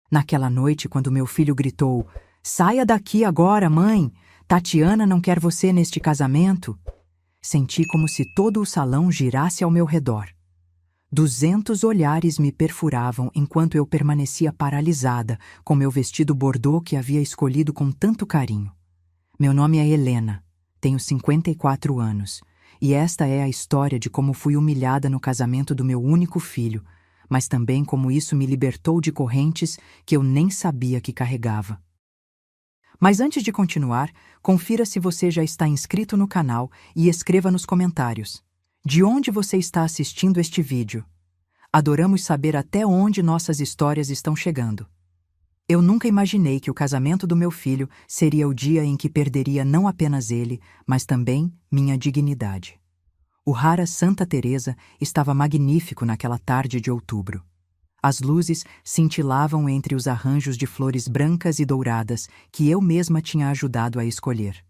Naquela noite, quando meu filho gritou: "Saia daqui agora, mãe! Tatiana não quer você neste casamento", senti como se todo o salão girasse ao meu redor. 200 olhares me perfuravam enquanto eu permanecia paralisada com meu vestido bordô que havia escolhido com tanto carinho. Meu nome é Helena, tenho 54 anos, e esta é a história de como fui humilhada no casamento do meu único filho, mas também como isso me libertou de correntes que eu nem sabia que carregava. Mas antes de continuar, confira se você já está inscrito no canal e escreva nos comentários: de onde você está assistindo este vídeo? Adoramos saber até onde nossas histórias estão chegando. Eu nunca imaginei que o casamento do meu filho seria o dia em que perderia não apenas ele, mas também minha dignidade. O Rara Santa Teresa estava magnífico naquela tarde de outubro. As luzes cintilavam entre os arranjos de flores brancas e douradas que eu mesma tinha ajudado a escolher.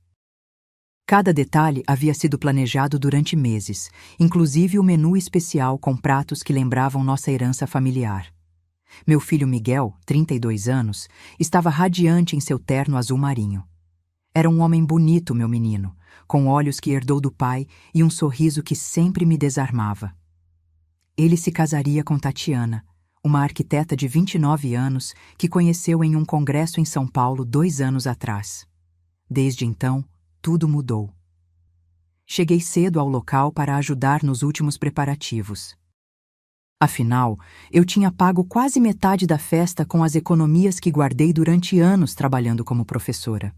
Cada detalhe havia sido planejado durante meses, inclusive o menu especial com pratos que lembravam nossa herança familiar. Meu filho Miguel, 32 anos, estava radiante em seu terno azul marinho. Era um homem bonito, meu menino, com olhos que herdou do pai e um sorriso que sempre me desarmava. Ele se casaria com Tatiana, uma arquiteta de 29 anos que conheceu em um congresso em São Paulo 2 anos atrás. Desde então, tudo mudou. Cheguei cedo ao local para ajudar nos últimos preparativos. Afinal, eu tinha pago quase metade da festa com as economias que guardei durante anos trabalhando como professora.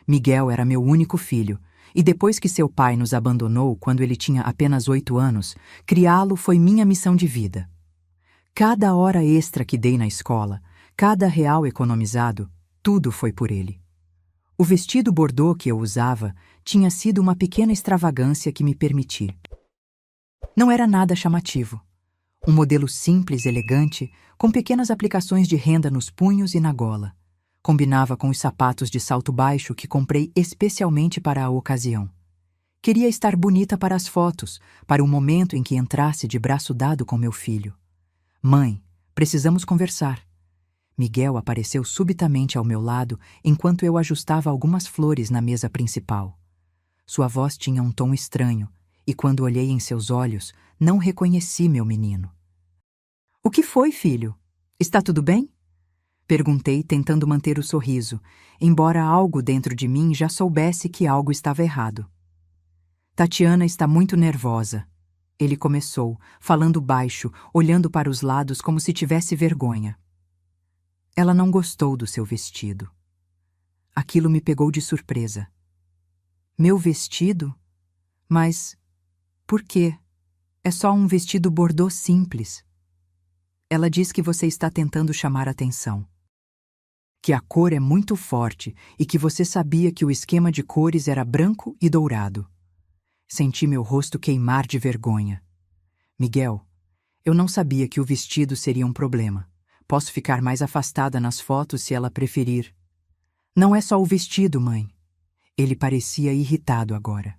Miguel era meu único filho, e depois que seu pai nos abandonou quando ele tinha apenas 8 anos, criá-lo foi minha missão de vida. Cada hora extra que dei na escola, cada real economizado, tudo foi por ele. O vestido bordô que eu usava tinha sido uma pequena extravagância que me permiti. Não era nada chamativo. Um modelo simples, elegante, com pequenas aplicações de renda nos punhos e na gola. Combinava com os sapatos de salto baixo que comprei especialmente para a ocasião. Queria estar bonita para as fotos, para o momento em que entrasse de braço dado com meu filho. "Mãe, precisamos conversar." Miguel apareceu subitamente ao meu lado enquanto eu ajustava algumas flores na mesa principal. Sua voz tinha um tom estranho, e quando olhei em seus olhos, não reconheci meu menino. "O que foi, filho? Está tudo bem?" Perguntei, tentando manter o sorriso, embora algo dentro de mim já soubesse que algo estava errado. "Tatiana está muito nervosa." Ele começou, falando baixo, olhando para os lados como se tivesse vergonha. "Ela não gostou do seu vestido." Aquilo me pegou de surpresa. "Meu vestido? Mas por quê? É só um vestido bordô simples." "Ela diz que você está tentando chamar atenção. Que a cor é muito forte e que você sabia que o esquema de cores era branco e dourado." Senti meu rosto queimar de vergonha. "Miguel, eu não sabia que o vestido seria um problema. Posso ficar mais afastada nas fotos se ela preferir." "Não é só o vestido, mãe." Ele parecia irritado agora.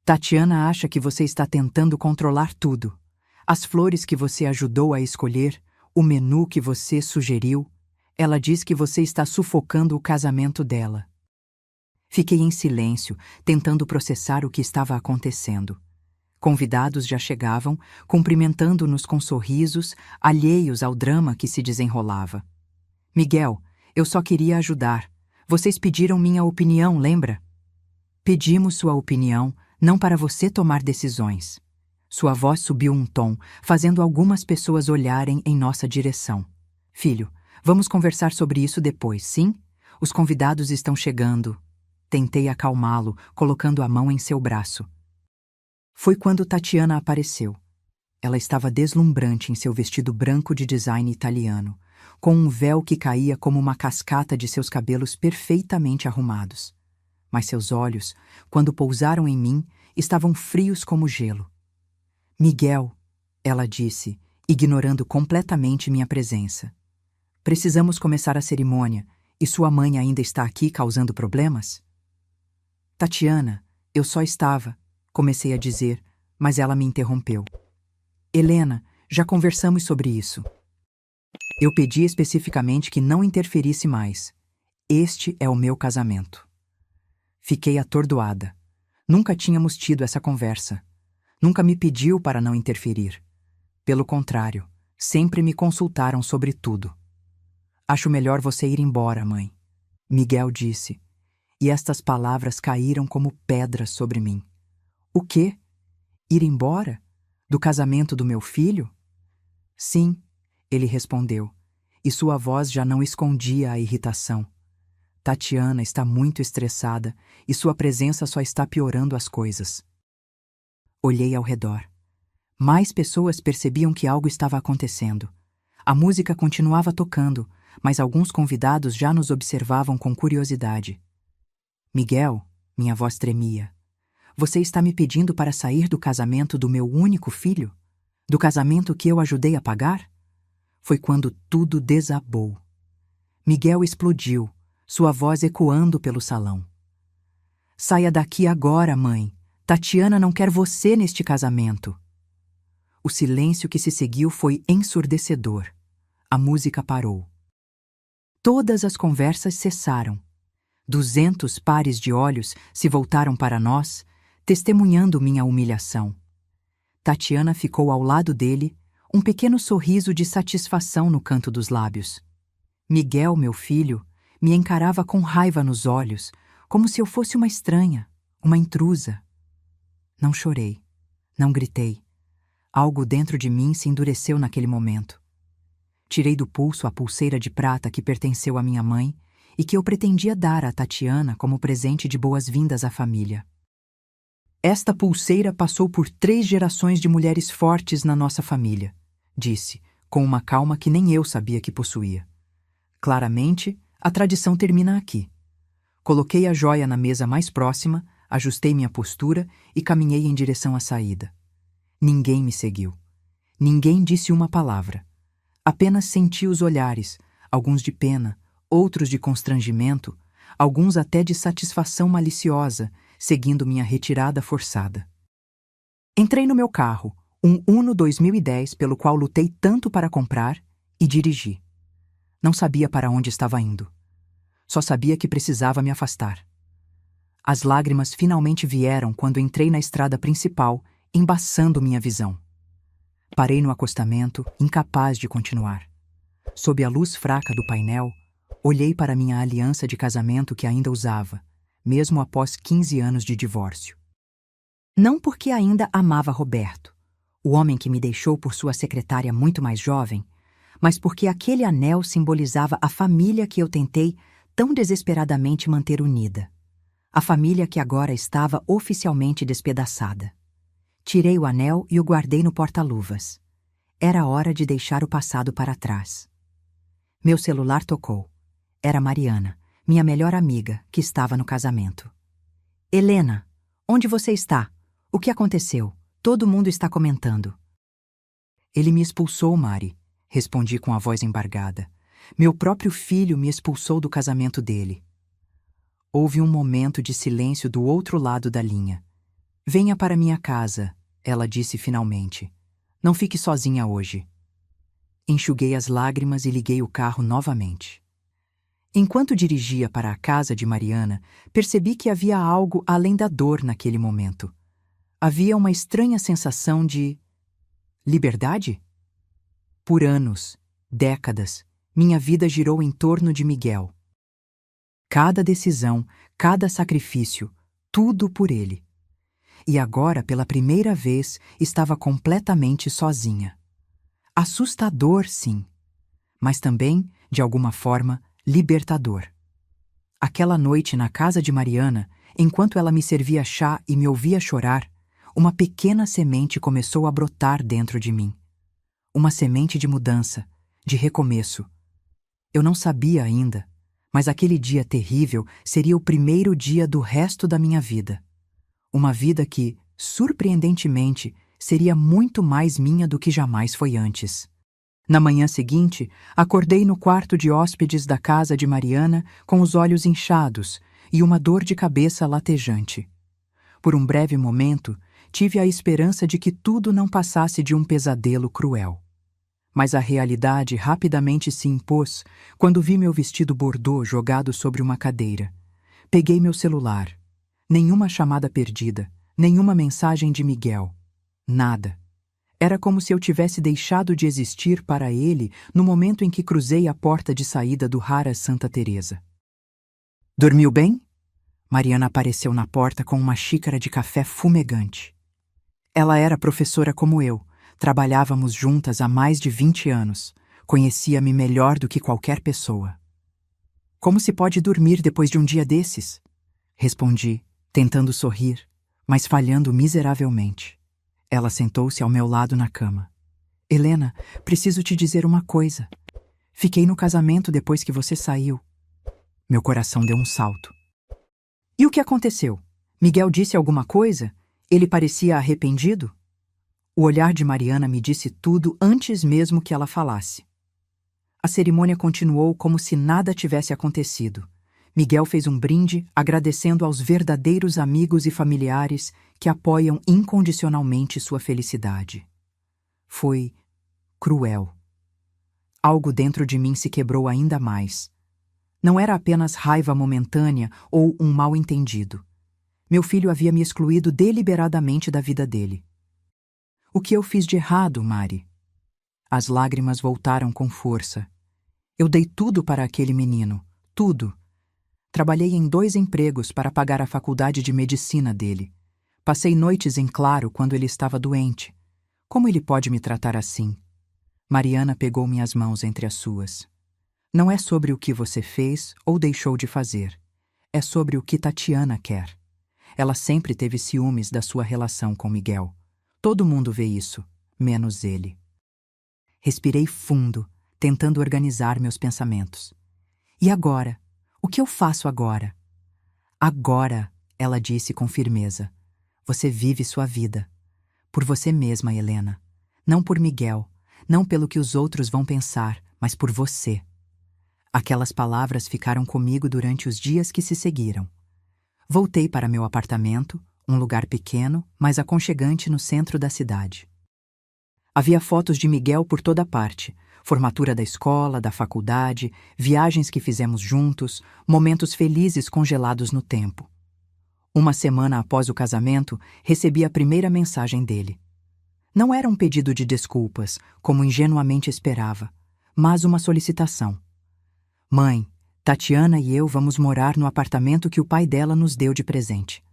"Tatiana acha que você está tentando controlar tudo. As flores que você ajudou a escolher, o menu que você sugeriu. Ela diz que você está sufocando o casamento dela." Fiquei em silêncio, tentando processar o que estava acontecendo. Convidados já chegavam, cumprimentando-nos com sorrisos, alheios ao drama que se desenrolava. "Miguel, eu só queria ajudar. Vocês pediram minha opinião, lembra?" "Pedimos sua opinião, não para você tomar decisões." Sua voz subiu um tom, fazendo algumas pessoas olharem em nossa direção. "Filho, vamos conversar sobre isso depois, sim? Os convidados estão chegando." Tentei acalmá-lo, colocando a mão em seu braço. Foi quando Tatiana apareceu. Ela estava deslumbrante em seu vestido branco de design italiano, com um véu que caía como uma cascata de seus cabelos perfeitamente arrumados. Mas seus olhos, quando pousaram em mim, estavam frios como gelo. "Miguel," ela disse, ignorando completamente minha presença. "Precisamos começar a cerimônia, e sua mãe ainda está aqui causando problemas?" "Tatiana, eu só estava..." comecei a dizer, mas ela me interrompeu. "Helena, já conversamos sobre isso." Eu pedi especificamente que não interferisse mais. Este é o meu casamento. Fiquei atordoada. Nunca tínhamos tido essa conversa. Nunca me pediu para não interferir. Pelo contrário, sempre me consultaram sobre tudo. Acho melhor você ir embora, mãe, Miguel disse, e estas palavras caíram como pedras sobre mim. O quê? Ir embora? Do casamento do meu filho? Sim, ele respondeu, e sua voz já não escondia a irritação. Tatiana está muito estressada e sua presença só está piorando as coisas. Olhei ao redor. Mais pessoas percebiam que algo estava acontecendo. A música continuava tocando, mas alguns convidados já nos observavam com curiosidade. Miguel, minha voz tremia. Você está me pedindo para sair do casamento do meu único filho? Do casamento que eu ajudei a pagar? Foi quando tudo desabou. Miguel explodiu, sua voz ecoando pelo salão. Saia daqui agora, mãe. Tatiana não quer você neste casamento. O silêncio que se seguiu foi ensurdecedor. A música parou. Todas as conversas cessaram. 200 pares de olhos se voltaram para nós, testemunhando minha humilhação. Tatiana ficou ao lado dele, um pequeno sorriso de satisfação no canto dos lábios. Miguel, meu filho, me encarava com raiva nos olhos, como se eu fosse uma estranha, uma intrusa. Não chorei, não gritei. Algo dentro de mim se endureceu naquele momento. Tirei do pulso a pulseira de prata que pertenceu à minha mãe e que eu pretendia dar a Tatiana como presente de boas-vindas à família. Esta pulseira passou por 3 gerações de mulheres fortes na nossa família, disse, com uma calma que nem eu sabia que possuía. Claramente, a tradição termina aqui. Coloquei a joia na mesa mais próxima, ajustei minha postura e caminhei em direção à saída. Ninguém me seguiu. Ninguém disse uma palavra. Apenas senti os olhares, alguns de pena, outros de constrangimento, alguns até de satisfação maliciosa, seguindo minha retirada forçada. Entrei no meu carro, um Uno 2010 pelo qual lutei tanto para comprar, e dirigi. Não sabia para onde estava indo. Só sabia que precisava me afastar. As lágrimas finalmente vieram quando entrei na estrada principal, embaçando minha visão. Parei no acostamento, incapaz de continuar. Sob a luz fraca do painel, olhei para minha aliança de casamento que ainda usava, mesmo após 15 anos de divórcio. Não porque ainda amava Roberto, o homem que me deixou por sua secretária muito mais jovem, mas porque aquele anel simbolizava a família que eu tentei tão desesperadamente manter unida. A família que agora estava oficialmente despedaçada. Tirei o anel e o guardei no porta-luvas. Era hora de deixar o passado para trás. Meu celular tocou. Era Mariana, minha melhor amiga, que estava no casamento. Helena, onde você está? O que aconteceu? Todo mundo está comentando. Ele me expulsou, Mari, respondi com a voz embargada. Meu próprio filho me expulsou do casamento dele. Houve um momento de silêncio do outro lado da linha. Venha para minha casa, ela disse finalmente. Não fique sozinha hoje. Enxuguei as lágrimas e liguei o carro novamente. Enquanto dirigia para a casa de Mariana, percebi que havia algo além da dor naquele momento. Havia uma estranha sensação de liberdade? Por anos, décadas, minha vida girou em torno de Miguel. Cada decisão, cada sacrifício, tudo por ele. E agora, pela primeira vez, estava completamente sozinha. Assustador, sim, mas também, de alguma forma, libertador. Aquela noite na casa de Mariana, enquanto ela me servia chá e me ouvia chorar, uma pequena semente começou a brotar dentro de mim. Uma semente de mudança, de recomeço. Eu não sabia ainda, mas aquele dia terrível seria o primeiro dia do resto da minha vida. Uma vida que, surpreendentemente, seria muito mais minha do que jamais foi antes. Na manhã seguinte, acordei no quarto de hóspedes da casa de Mariana com os olhos inchados e uma dor de cabeça latejante. Por um breve momento, tive a esperança de que tudo não passasse de um pesadelo cruel. Mas a realidade rapidamente se impôs quando vi meu vestido bordô jogado sobre uma cadeira. Peguei meu celular. Nenhuma chamada perdida, nenhuma mensagem de Miguel. Nada. Era como se eu tivesse deixado de existir para ele no momento em que cruzei a porta de saída do Haras Santa Teresa. Dormiu bem? Mariana apareceu na porta com uma xícara de café fumegante. Ela era professora como eu. Trabalhávamos juntas há mais de 20 anos. Conhecia-me melhor do que qualquer pessoa. Como se pode dormir depois de um dia desses? Respondi, tentando sorrir, mas falhando miseravelmente. Ela sentou-se ao meu lado na cama. Helena, preciso te dizer uma coisa. Fiquei no casamento depois que você saiu. Meu coração deu um salto. E o que aconteceu? Miguel disse alguma coisa? Ele parecia arrependido? O olhar de Mariana me disse tudo antes mesmo que ela falasse. A cerimônia continuou como se nada tivesse acontecido. Miguel fez um brinde agradecendo aos verdadeiros amigos e familiares que apoiam incondicionalmente sua felicidade. Foi cruel. Algo dentro de mim se quebrou ainda mais. Não era apenas raiva momentânea ou um mal-entendido. Meu filho havia me excluído deliberadamente da vida dele. O que eu fiz de errado, Mari? As lágrimas voltaram com força. Eu dei tudo para aquele menino, tudo. Trabalhei em 2 empregos para pagar a faculdade de medicina dele. Passei noites em claro quando ele estava doente. Como ele pode me tratar assim? Mariana pegou minhas mãos entre as suas. Não é sobre o que você fez ou deixou de fazer. É sobre o que Tatiana quer. Ela sempre teve ciúmes da sua relação com Miguel. Todo mundo vê isso, menos ele. Respirei fundo, tentando organizar meus pensamentos. E agora? O que eu faço agora? Agora, ela disse com firmeza. Você vive sua vida. Por você mesma, Helena. Não por Miguel, não pelo que os outros vão pensar, mas por você. Aquelas palavras ficaram comigo durante os dias que se seguiram. Voltei para meu apartamento, um lugar pequeno, mas aconchegante no centro da cidade. Havia fotos de Miguel por toda parte, formatura da escola, da faculdade, viagens que fizemos juntos, momentos felizes congelados no tempo. Uma semana após o casamento, recebi a primeira mensagem dele. Não era um pedido de desculpas, como ingenuamente esperava, mas uma solicitação. Mãe, Tatiana e eu vamos morar no apartamento que o pai dela nos deu de presente.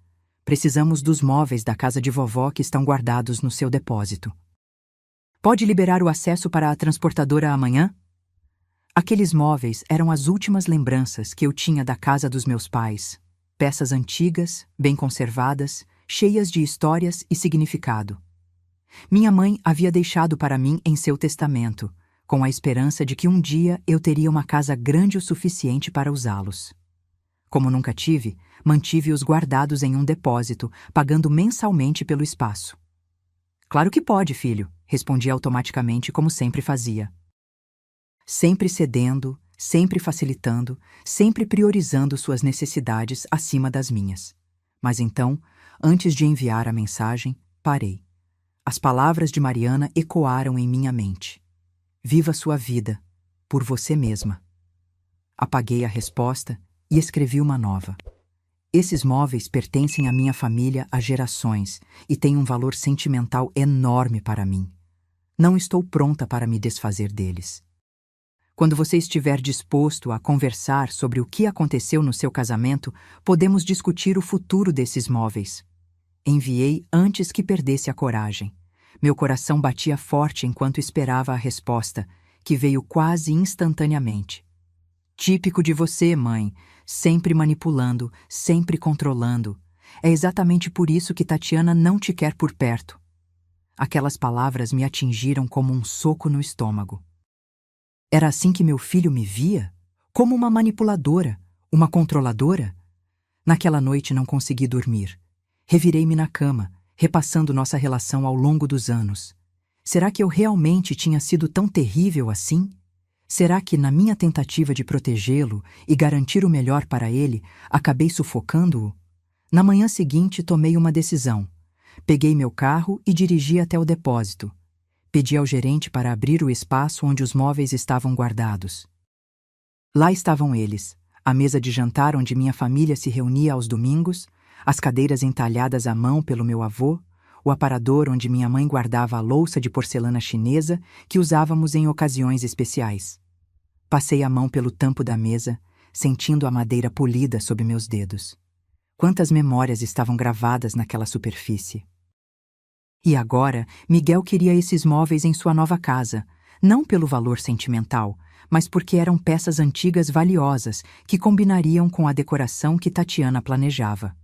Precisamos dos móveis da casa de vovó que estão guardados no seu depósito. Pode liberar o acesso para a transportadora amanhã? Aqueles móveis eram as últimas lembranças que eu tinha da casa dos meus pais. Peças antigas, bem conservadas, cheias de histórias e significado. Minha mãe havia deixado para mim em seu testamento, com a esperança de que um dia eu teria uma casa grande o suficiente para usá-los. Como nunca tive, mantive-os guardados em um depósito, pagando mensalmente pelo espaço. Claro que pode, filho, respondi automaticamente como sempre fazia. Sempre cedendo, sempre facilitando, sempre priorizando suas necessidades acima das minhas. Mas então, antes de enviar a mensagem, parei. As palavras de Mariana ecoaram em minha mente. Viva sua vida, por você mesma. Apaguei a resposta e escrevi uma nova. Esses móveis pertencem à minha família há gerações e têm um valor sentimental enorme para mim. Não estou pronta para me desfazer deles. Quando você estiver disposto a conversar sobre o que aconteceu no seu casamento, podemos discutir o futuro desses móveis. Enviei antes que perdesse a coragem. Meu coração batia forte enquanto esperava a resposta, que veio quase instantaneamente. Típico de você, mãe, sempre manipulando, sempre controlando. É exatamente por isso que Tatiana não te quer por perto. Aquelas palavras me atingiram como um soco no estômago. Era assim que meu filho me via? Como uma manipuladora, uma controladora? Naquela noite não consegui dormir. Revirei-me na cama, repassando nossa relação ao longo dos anos. Será que eu realmente tinha sido tão terrível assim? Será que, na minha tentativa de protegê-lo e garantir o melhor para ele, acabei sufocando-o? Na manhã seguinte, tomei uma decisão. Peguei meu carro e dirigi até o depósito. Pedi ao gerente para abrir o espaço onde os móveis estavam guardados. Lá estavam eles, a mesa de jantar onde minha família se reunia aos domingos, as cadeiras entalhadas à mão pelo meu avô, o aparador onde minha mãe guardava a louça de porcelana chinesa que usávamos em ocasiões especiais. Passei a mão pelo tampo da mesa, sentindo a madeira polida sob meus dedos. Quantas memórias estavam gravadas naquela superfície. E agora, Miguel queria esses móveis em sua nova casa, não pelo valor sentimental, mas porque eram peças antigas valiosas que combinariam com a decoração que Tatiana planejava.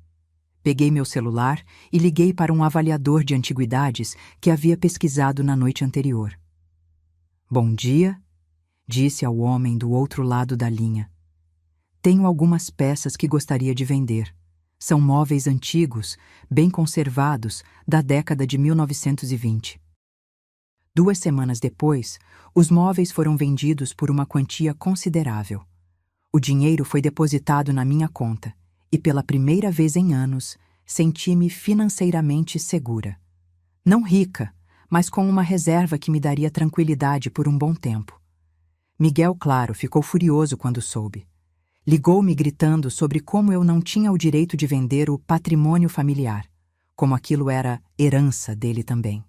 Peguei meu celular e liguei para um avaliador de antiguidades que havia pesquisado na noite anterior. "Bom dia", disse ao homem do outro lado da linha. "Tenho algumas peças que gostaria de vender. São móveis antigos, bem conservados, da década de 1920. 2 semanas depois, os móveis foram vendidos por uma quantia considerável. O dinheiro foi depositado na minha conta e, pela primeira vez em anos, senti-me financeiramente segura. Não rica, mas com uma reserva que me daria tranquilidade por um bom tempo. Miguel, claro, ficou furioso quando soube. Ligou-me gritando sobre como eu não tinha o direito de vender o patrimônio familiar, como aquilo era herança dele também.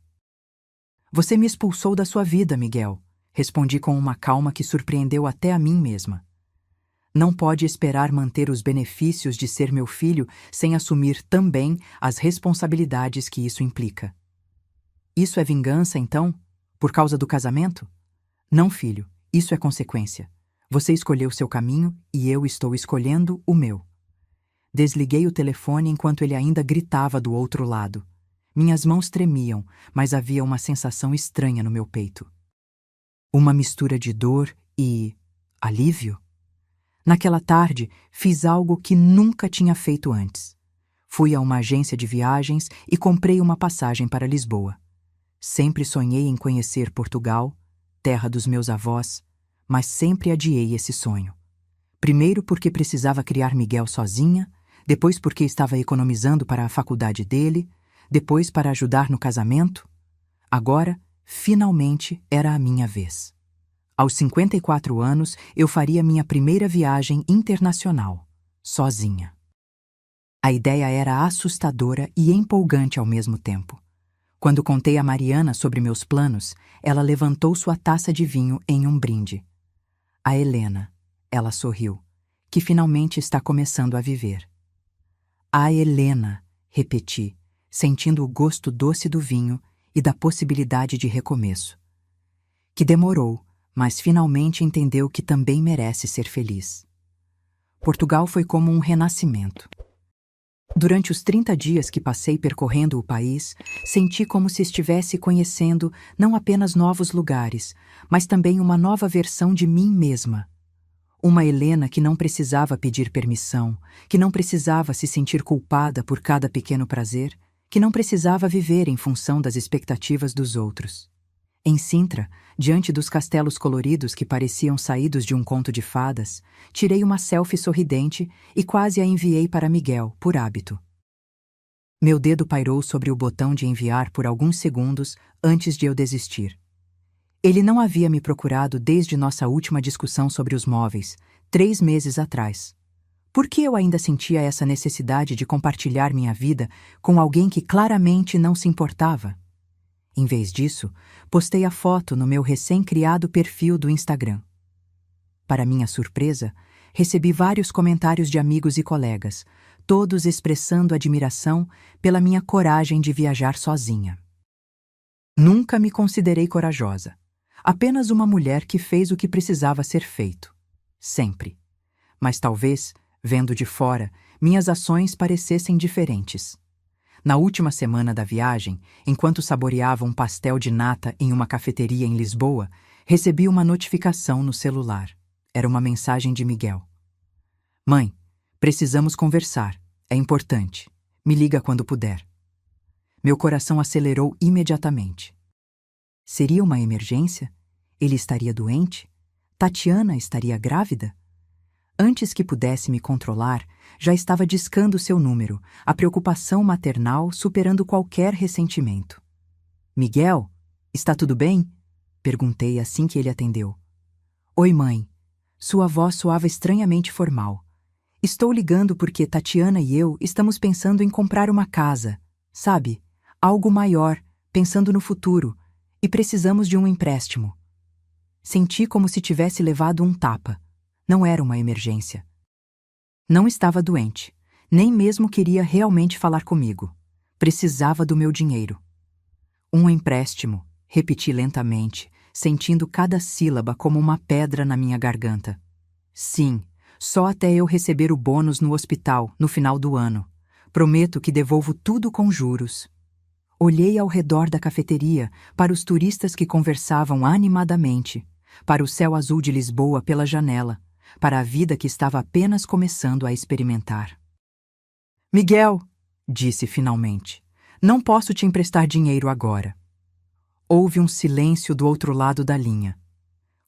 "Você me expulsou da sua vida, Miguel", respondi com uma calma que surpreendeu até a mim mesma. "Não pode esperar manter os benefícios de ser meu filho sem assumir também as responsabilidades que isso implica." "Isso é vingança, então? Por causa do casamento?" "Não, filho, isso é consequência. Você escolheu seu caminho e eu estou escolhendo o meu." Desliguei o telefone enquanto ele ainda gritava do outro lado. Minhas mãos tremiam, mas havia uma sensação estranha no meu peito. Uma mistura de dor e alívio. Naquela tarde, fiz algo que nunca tinha feito antes. Fui a uma agência de viagens e comprei uma passagem para Lisboa. Sempre sonhei em conhecer Portugal, terra dos meus avós, mas sempre adiei esse sonho. Primeiro porque precisava criar Miguel sozinha, depois porque estava economizando para a faculdade dele, depois para ajudar no casamento. Agora, finalmente, era a minha vez. Aos 54 anos, eu faria minha primeira viagem internacional, sozinha. A ideia era assustadora e empolgante ao mesmo tempo. Quando contei a Mariana sobre meus planos, ela levantou sua taça de vinho em um brinde. "A Helena", ela sorriu, "que finalmente está começando a viver." "A Helena", repeti, sentindo o gosto doce do vinho e da possibilidade de recomeço. Que demorou, mas finalmente entendeu que também merece ser feliz. Portugal foi como um renascimento. Durante os 30 dias que passei percorrendo o país, senti como se estivesse conhecendo não apenas novos lugares, mas também uma nova versão de mim mesma. Uma Helena que não precisava pedir permissão, que não precisava se sentir culpada por cada pequeno prazer, que não precisava viver em função das expectativas dos outros. Em Sintra, diante dos castelos coloridos que pareciam saídos de um conto de fadas, tirei uma selfie sorridente e quase a enviei para Miguel, por hábito. Meu dedo pairou sobre o botão de enviar por alguns segundos antes de eu desistir. Ele não havia me procurado desde nossa última discussão sobre os móveis, 3 meses atrás. Por que eu ainda sentia essa necessidade de compartilhar minha vida com alguém que claramente não se importava? Em vez disso, postei a foto no meu recém-criado perfil do Instagram. Para minha surpresa, recebi vários comentários de amigos e colegas, todos expressando admiração pela minha coragem de viajar sozinha. Nunca me considerei corajosa. Apenas uma mulher que fez o que precisava ser feito. Sempre. Mas talvez, vendo de fora, minhas ações parecessem diferentes. Na última semana da viagem, enquanto saboreava um pastel de nata em uma cafeteria em Lisboa, recebi uma notificação no celular. Era uma mensagem de Miguel. "Mãe, precisamos conversar. É importante. Me liga quando puder." Meu coração acelerou imediatamente. Seria uma emergência? Ele estaria doente? Tatiana estaria grávida? Antes que pudesse me controlar, já estava discando seu número, a preocupação maternal superando qualquer ressentimento. "Miguel?" Está tudo bem? Perguntei assim que ele atendeu. Oi, mãe. Sua voz soava estranhamente formal. Estou ligando porque Tatiana e eu estamos pensando em comprar uma casa. Sabe? Algo maior, pensando no futuro, e precisamos de um empréstimo. Senti como se tivesse levado um tapa. Não era uma emergência. Não estava doente, nem mesmo queria realmente falar comigo. Precisava do meu dinheiro. Um empréstimo, repeti lentamente, sentindo cada sílaba como uma pedra na minha garganta. Sim, só até eu receber o bônus no hospital, no final do ano. Prometo que devolvo tudo com juros. Olhei ao redor da cafeteria, para os turistas que conversavam animadamente, para o céu azul de Lisboa pela janela, para a vida que estava apenas começando a experimentar. Miguel, disse finalmente, não posso te emprestar dinheiro agora. Houve um silêncio do outro lado da linha.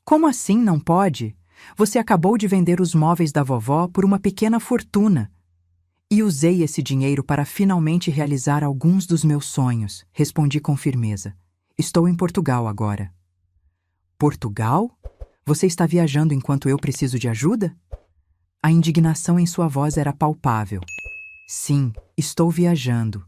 Como assim não pode? Você acabou de vender os móveis da vovó por uma pequena fortuna. E usei esse dinheiro para finalmente realizar alguns dos meus sonhos, respondi com firmeza. Estou em Portugal agora. Portugal? Você está viajando enquanto eu preciso de ajuda? A indignação em sua voz era palpável. Sim, estou viajando.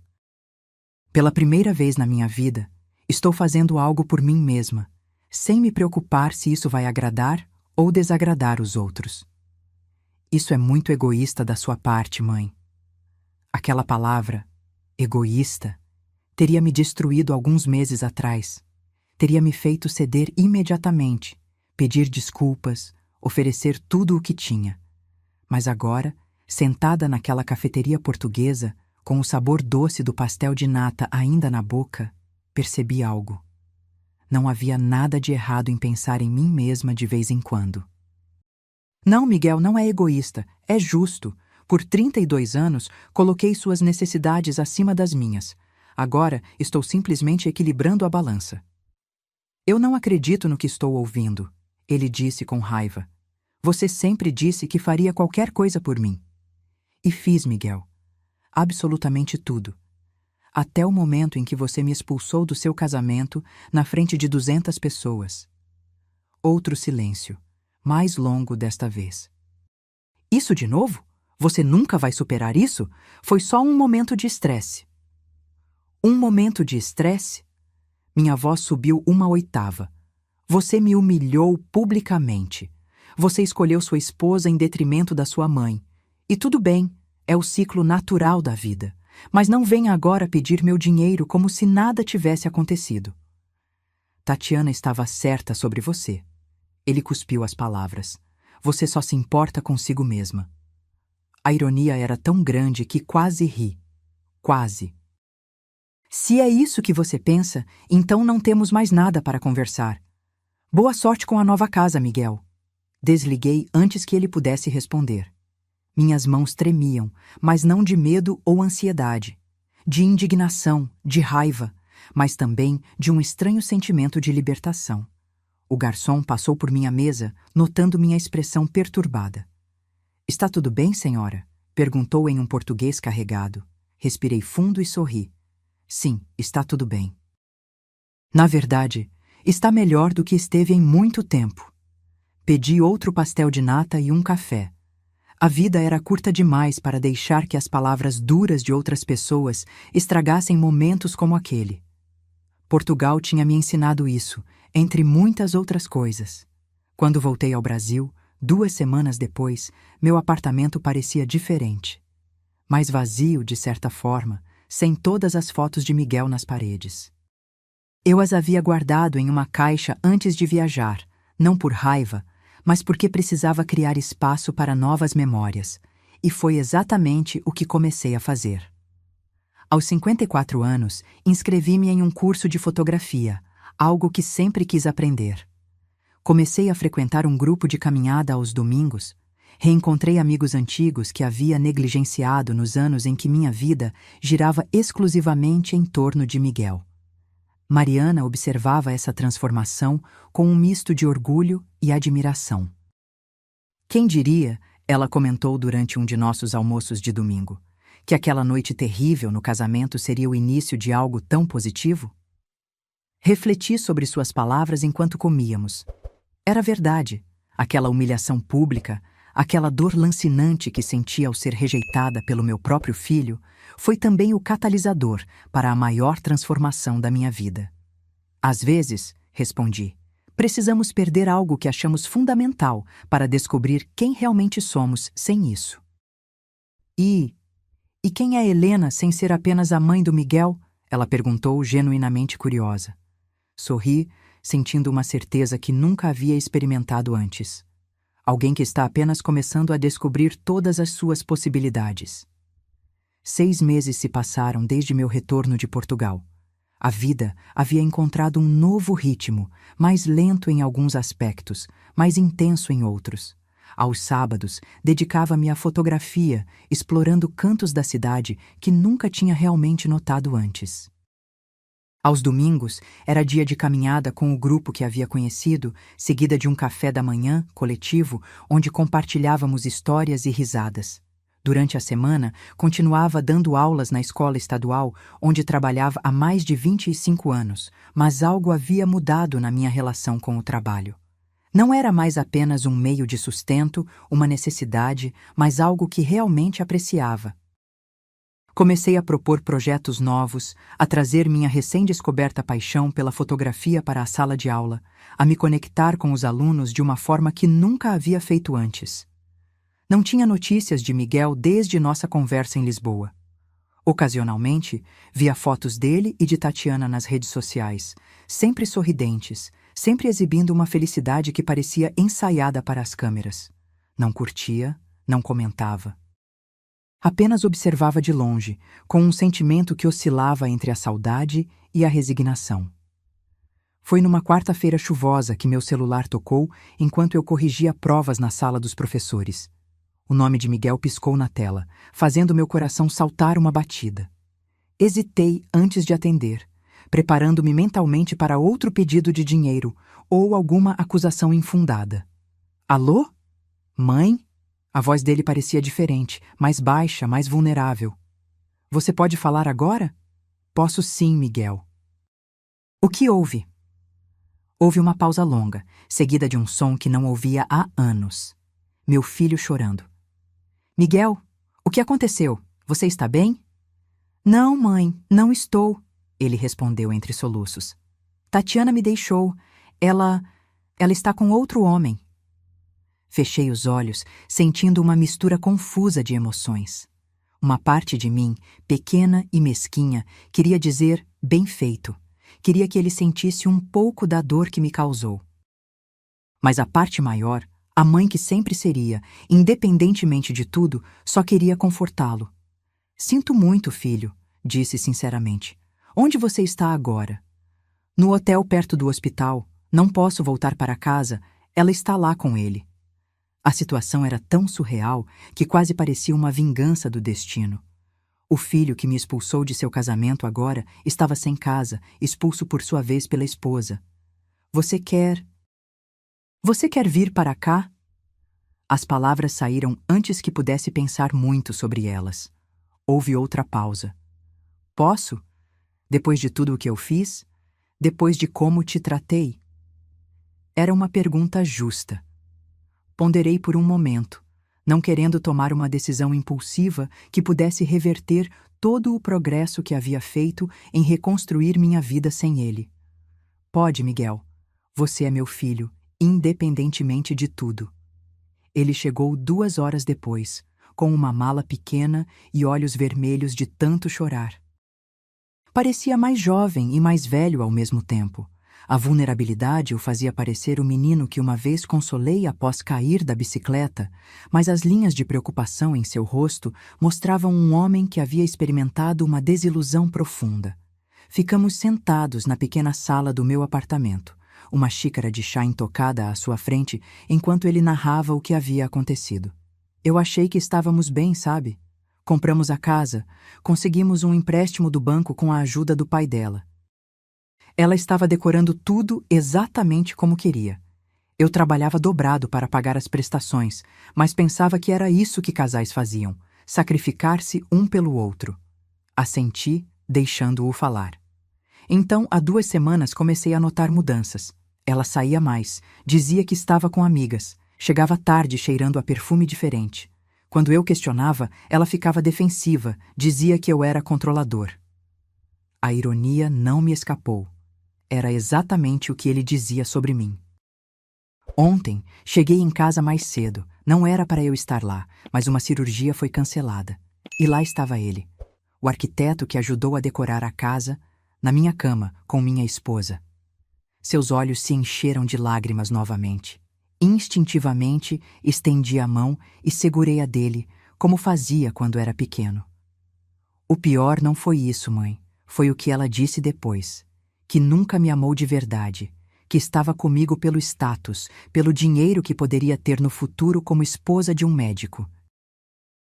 Pela primeira vez na minha vida, estou fazendo algo por mim mesma, sem me preocupar se isso vai agradar ou desagradar os outros. Isso é muito egoísta da sua parte, mãe. Aquela palavra, egoísta, teria me destruído alguns meses atrás. Teria me feito ceder imediatamente, pedir desculpas, oferecer tudo o que tinha. Mas agora, sentada naquela cafeteria portuguesa, com o sabor doce do pastel de nata ainda na boca, percebi algo. Não havia nada de errado em pensar em mim mesma de vez em quando. Não, Miguel, não é egoísta, é justo. Por 32 anos, coloquei suas necessidades acima das minhas. Agora, estou simplesmente equilibrando a balança. Eu não acredito no que estou ouvindo, ele disse com raiva. Você sempre disse que faria qualquer coisa por mim. E fiz, Miguel. Absolutamente tudo. Até o momento em que você me expulsou do seu casamento na frente de 200 pessoas. Outro silêncio, mais longo desta vez. Isso de novo? Você nunca vai superar isso? Foi só um momento de estresse. Um momento de estresse? Minha voz subiu uma oitava. Você me humilhou publicamente. Você escolheu sua esposa em detrimento da sua mãe. E tudo bem, é o ciclo natural da vida. Mas não venha agora pedir meu dinheiro como se nada tivesse acontecido. Tatiana estava certa sobre você. Ele cuspiu as palavras. Você só se importa consigo mesma. A ironia era tão grande que quase ri. Quase. Se é isso que você pensa, então não temos mais nada para conversar. Boa sorte com a nova casa, Miguel. Desliguei antes que ele pudesse responder. Minhas mãos tremiam, mas não de medo ou ansiedade. De indignação, de raiva, mas também de um estranho sentimento de libertação. O garçom passou por minha mesa, notando minha expressão perturbada. Está tudo bem, senhora? Perguntou em um português carregado. Respirei fundo e sorri. Sim, está tudo bem. Na verdade, está melhor do que esteve em muito tempo. Pedi outro pastel de nata e um café. A vida era curta demais para deixar que as palavras duras de outras pessoas estragassem momentos como aquele. Portugal tinha me ensinado isso, entre muitas outras coisas. Quando voltei ao Brasil, 2 semanas depois, meu apartamento parecia diferente. Mais vazio, de certa forma, sem todas as fotos de Miguel nas paredes. Eu as havia guardado em uma caixa antes de viajar, não por raiva, mas porque precisava criar espaço para novas memórias, e foi exatamente o que comecei a fazer. Aos 54 anos, inscrevi-me em um curso de fotografia, algo que sempre quis aprender. Comecei a frequentar um grupo de caminhada aos domingos, reencontrei amigos antigos que havia negligenciado nos anos em que minha vida girava exclusivamente em torno de Miguel. Mariana observava essa transformação com um misto de orgulho e admiração. Quem diria, ela comentou durante um de nossos almoços de domingo, que aquela noite terrível no casamento seria o início de algo tão positivo? Refleti sobre suas palavras enquanto comíamos. Era verdade. Aquela humilhação pública, aquela dor lancinante que senti ao ser rejeitada pelo meu próprio filho, foi também o catalisador para a maior transformação da minha vida. Às vezes, respondi, precisamos perder algo que achamos fundamental para descobrir quem realmente somos sem isso. E quem é Helena sem ser apenas a mãe do Miguel? Ela perguntou, genuinamente curiosa. Sorri, sentindo uma certeza que nunca havia experimentado antes. Alguém que está apenas começando a descobrir todas as suas possibilidades. 6 meses se passaram desde meu retorno de Portugal. A vida havia encontrado um novo ritmo, mais lento em alguns aspectos, mais intenso em outros. Aos sábados, dedicava-me à fotografia, explorando cantos da cidade que nunca tinha realmente notado antes. Aos domingos, era dia de caminhada com o grupo que havia conhecido, seguida de um café da manhã, coletivo, onde compartilhávamos histórias e risadas. Durante a semana, continuava dando aulas na escola estadual, onde trabalhava há mais de 25 anos, mas algo havia mudado na minha relação com o trabalho. Não era mais apenas um meio de sustento, uma necessidade, mas algo que realmente apreciava. Comecei a propor projetos novos, a trazer minha recém-descoberta paixão pela fotografia para a sala de aula, a me conectar com os alunos de uma forma que nunca havia feito antes. Não tinha notícias de Miguel desde nossa conversa em Lisboa. Ocasionalmente, via fotos dele e de Tatiana nas redes sociais, sempre sorridentes, sempre exibindo uma felicidade que parecia ensaiada para as câmeras. Não curtia, não comentava. Apenas observava de longe, com um sentimento que oscilava entre a saudade e a resignação. Foi numa quarta-feira chuvosa que meu celular tocou enquanto eu corrigia provas na sala dos professores. O nome de Miguel piscou na tela, fazendo meu coração saltar uma batida. Hesitei antes de atender, preparando-me mentalmente para outro pedido de dinheiro ou alguma acusação infundada. Alô? Mãe? A voz dele parecia diferente, mais baixa, mais vulnerável. Você pode falar agora? Posso sim, Miguel. O que houve? Houve uma pausa longa, seguida de um som que não ouvia há anos. Meu filho chorando. Miguel, o que aconteceu? Você está bem? Não, mãe, não estou, ele respondeu entre soluços. Tatiana me deixou. Ela está com outro homem. Fechei os olhos, sentindo uma mistura confusa de emoções. Uma parte de mim, pequena e mesquinha, queria dizer bem feito. Queria que ele sentisse um pouco da dor que me causou. Mas a parte maior, a mãe que sempre seria, independentemente de tudo, só queria confortá-lo. Sinto muito, filho, disse sinceramente. Onde você está agora? No hotel perto do hospital. Não posso voltar para casa. Ela está lá com ele. A situação era tão surreal que quase parecia uma vingança do destino. O filho que me expulsou de seu casamento agora estava sem casa, expulso por sua vez pela esposa. Você quer vir para cá? As palavras saíram antes que pudesse pensar muito sobre elas. Houve outra pausa. Posso? Depois de tudo o que eu fiz? Depois de como te tratei? Era uma pergunta justa. Ponderei por um momento, não querendo tomar uma decisão impulsiva que pudesse reverter todo o progresso que havia feito em reconstruir minha vida sem ele. Pode, Miguel. Você é meu filho, independentemente de tudo. Ele chegou 2 horas depois, com uma mala pequena e olhos vermelhos de tanto chorar. Parecia mais jovem e mais velho ao mesmo tempo. A vulnerabilidade o fazia parecer o menino que uma vez consolei após cair da bicicleta, mas as linhas de preocupação em seu rosto mostravam um homem que havia experimentado uma desilusão profunda. Ficamos sentados na pequena sala do meu apartamento, uma xícara de chá intocada à sua frente, enquanto ele narrava o que havia acontecido. Eu achei que estávamos bem, sabe? Compramos a casa, conseguimos um empréstimo do banco com a ajuda do pai dela. Ela estava decorando tudo exatamente como queria. Eu trabalhava dobrado para pagar as prestações, mas pensava que era isso que casais faziam, sacrificar-se um pelo outro. Assenti, deixando-o falar. Então, há 2 semanas comecei a notar mudanças. Ela saía mais, dizia que estava com amigas, chegava tarde cheirando a perfume diferente. Quando eu questionava, ela ficava defensiva, dizia que eu era controlador. A ironia não me escapou. Era exatamente o que ele dizia sobre mim. Ontem, cheguei em casa mais cedo. Não era para eu estar lá, mas uma cirurgia foi cancelada. E lá estava ele, o arquiteto que ajudou a decorar a casa, na minha cama, com minha esposa. Seus olhos se encheram de lágrimas novamente. Instintivamente, estendi a mão e segurei a dele, como fazia quando era pequeno. O pior não foi isso, mãe. Foi o que ela disse depois. Que nunca me amou de verdade. Que estava comigo pelo status, pelo dinheiro que poderia ter no futuro como esposa de um médico.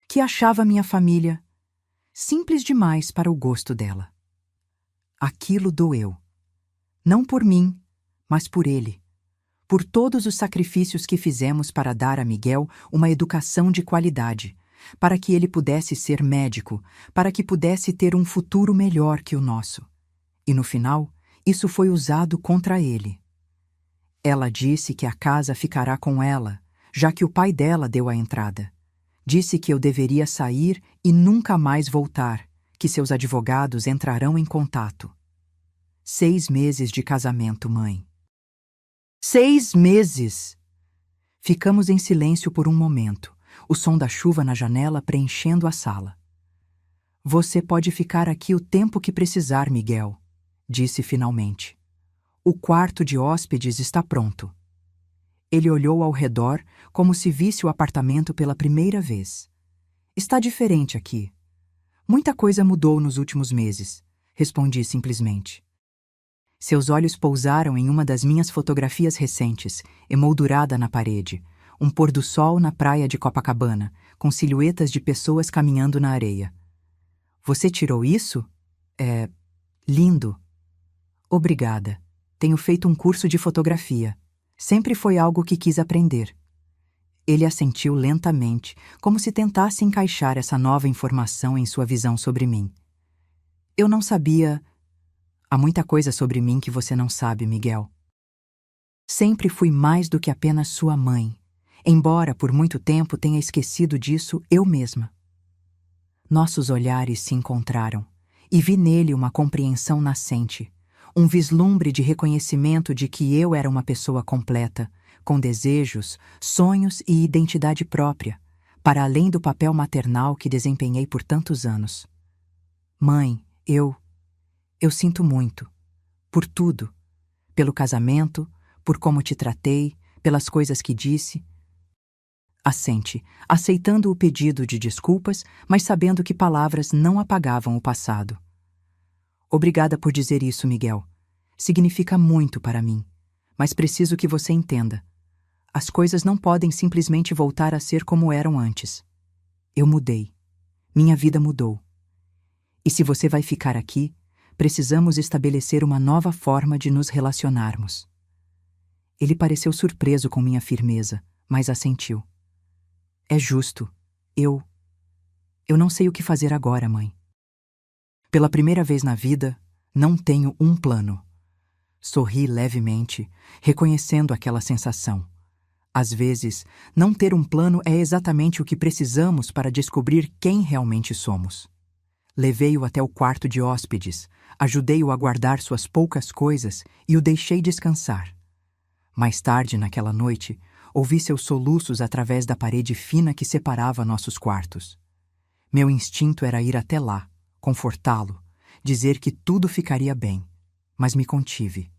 Que achava minha família simples demais para o gosto dela. Aquilo doeu. Não por mim, mas por ele. Por todos os sacrifícios que fizemos para dar a Miguel uma educação de qualidade, para que ele pudesse ser médico, para que pudesse ter um futuro melhor que o nosso. E no final, isso foi usado contra ele. Ela disse que a casa ficará com ela, já que o pai dela deu a entrada. Disse que eu deveria sair e nunca mais voltar, que seus advogados entrarão em contato. 6 meses de casamento, mãe. 6 meses! Ficamos em silêncio por um momento, o som da chuva na janela preenchendo a sala. Você pode ficar aqui o tempo que precisar, Miguel, disse finalmente. O quarto de hóspedes está pronto. Ele olhou ao redor como se visse o apartamento pela primeira vez. Está diferente aqui. Muita coisa mudou nos últimos meses, respondi simplesmente. Seus olhos pousaram em uma das minhas fotografias recentes, emoldurada na parede, um pôr do sol na praia de Copacabana, com silhuetas de pessoas caminhando na areia. Você tirou isso? É lindo. Obrigada. Tenho feito um curso de fotografia. Sempre foi algo que quis aprender. Ele assentiu lentamente, como se tentasse encaixar essa nova informação em sua visão sobre mim. Eu não sabia... Há muita coisa sobre mim que você não sabe, Miguel. Sempre fui mais do que apenas sua mãe, embora por muito tempo tenha esquecido disso eu mesma. Nossos olhares se encontraram, e vi nele uma compreensão nascente, um vislumbre de reconhecimento de que eu era uma pessoa completa, com desejos, sonhos e identidade própria, para além do papel maternal que desempenhei por tantos anos. Mãe, eu sinto muito. Por tudo. Pelo casamento, por como te tratei, pelas coisas que disse. Assente, aceitando o pedido de desculpas, mas sabendo que palavras não apagavam o passado. Obrigada por dizer isso, Miguel. Significa muito para mim, mas preciso que você entenda. As coisas não podem simplesmente voltar a ser como eram antes. Eu mudei. Minha vida mudou. E se você vai ficar aqui, precisamos estabelecer uma nova forma de nos relacionarmos. Ele pareceu surpreso com minha firmeza, mas assentiu. É justo. Eu não sei o que fazer agora, mãe. Pela primeira vez na vida, não tenho um plano. Sorri levemente, reconhecendo aquela sensação. Às vezes, não ter um plano é exatamente o que precisamos para descobrir quem realmente somos. Levei-o até o quarto de hóspedes, ajudei-o a guardar suas poucas coisas e o deixei descansar. Mais tarde, naquela noite, ouvi seus soluços através da parede fina que separava nossos quartos. Meu instinto era ir até lá, confortá-lo, dizer que tudo ficaria bem, mas me contive.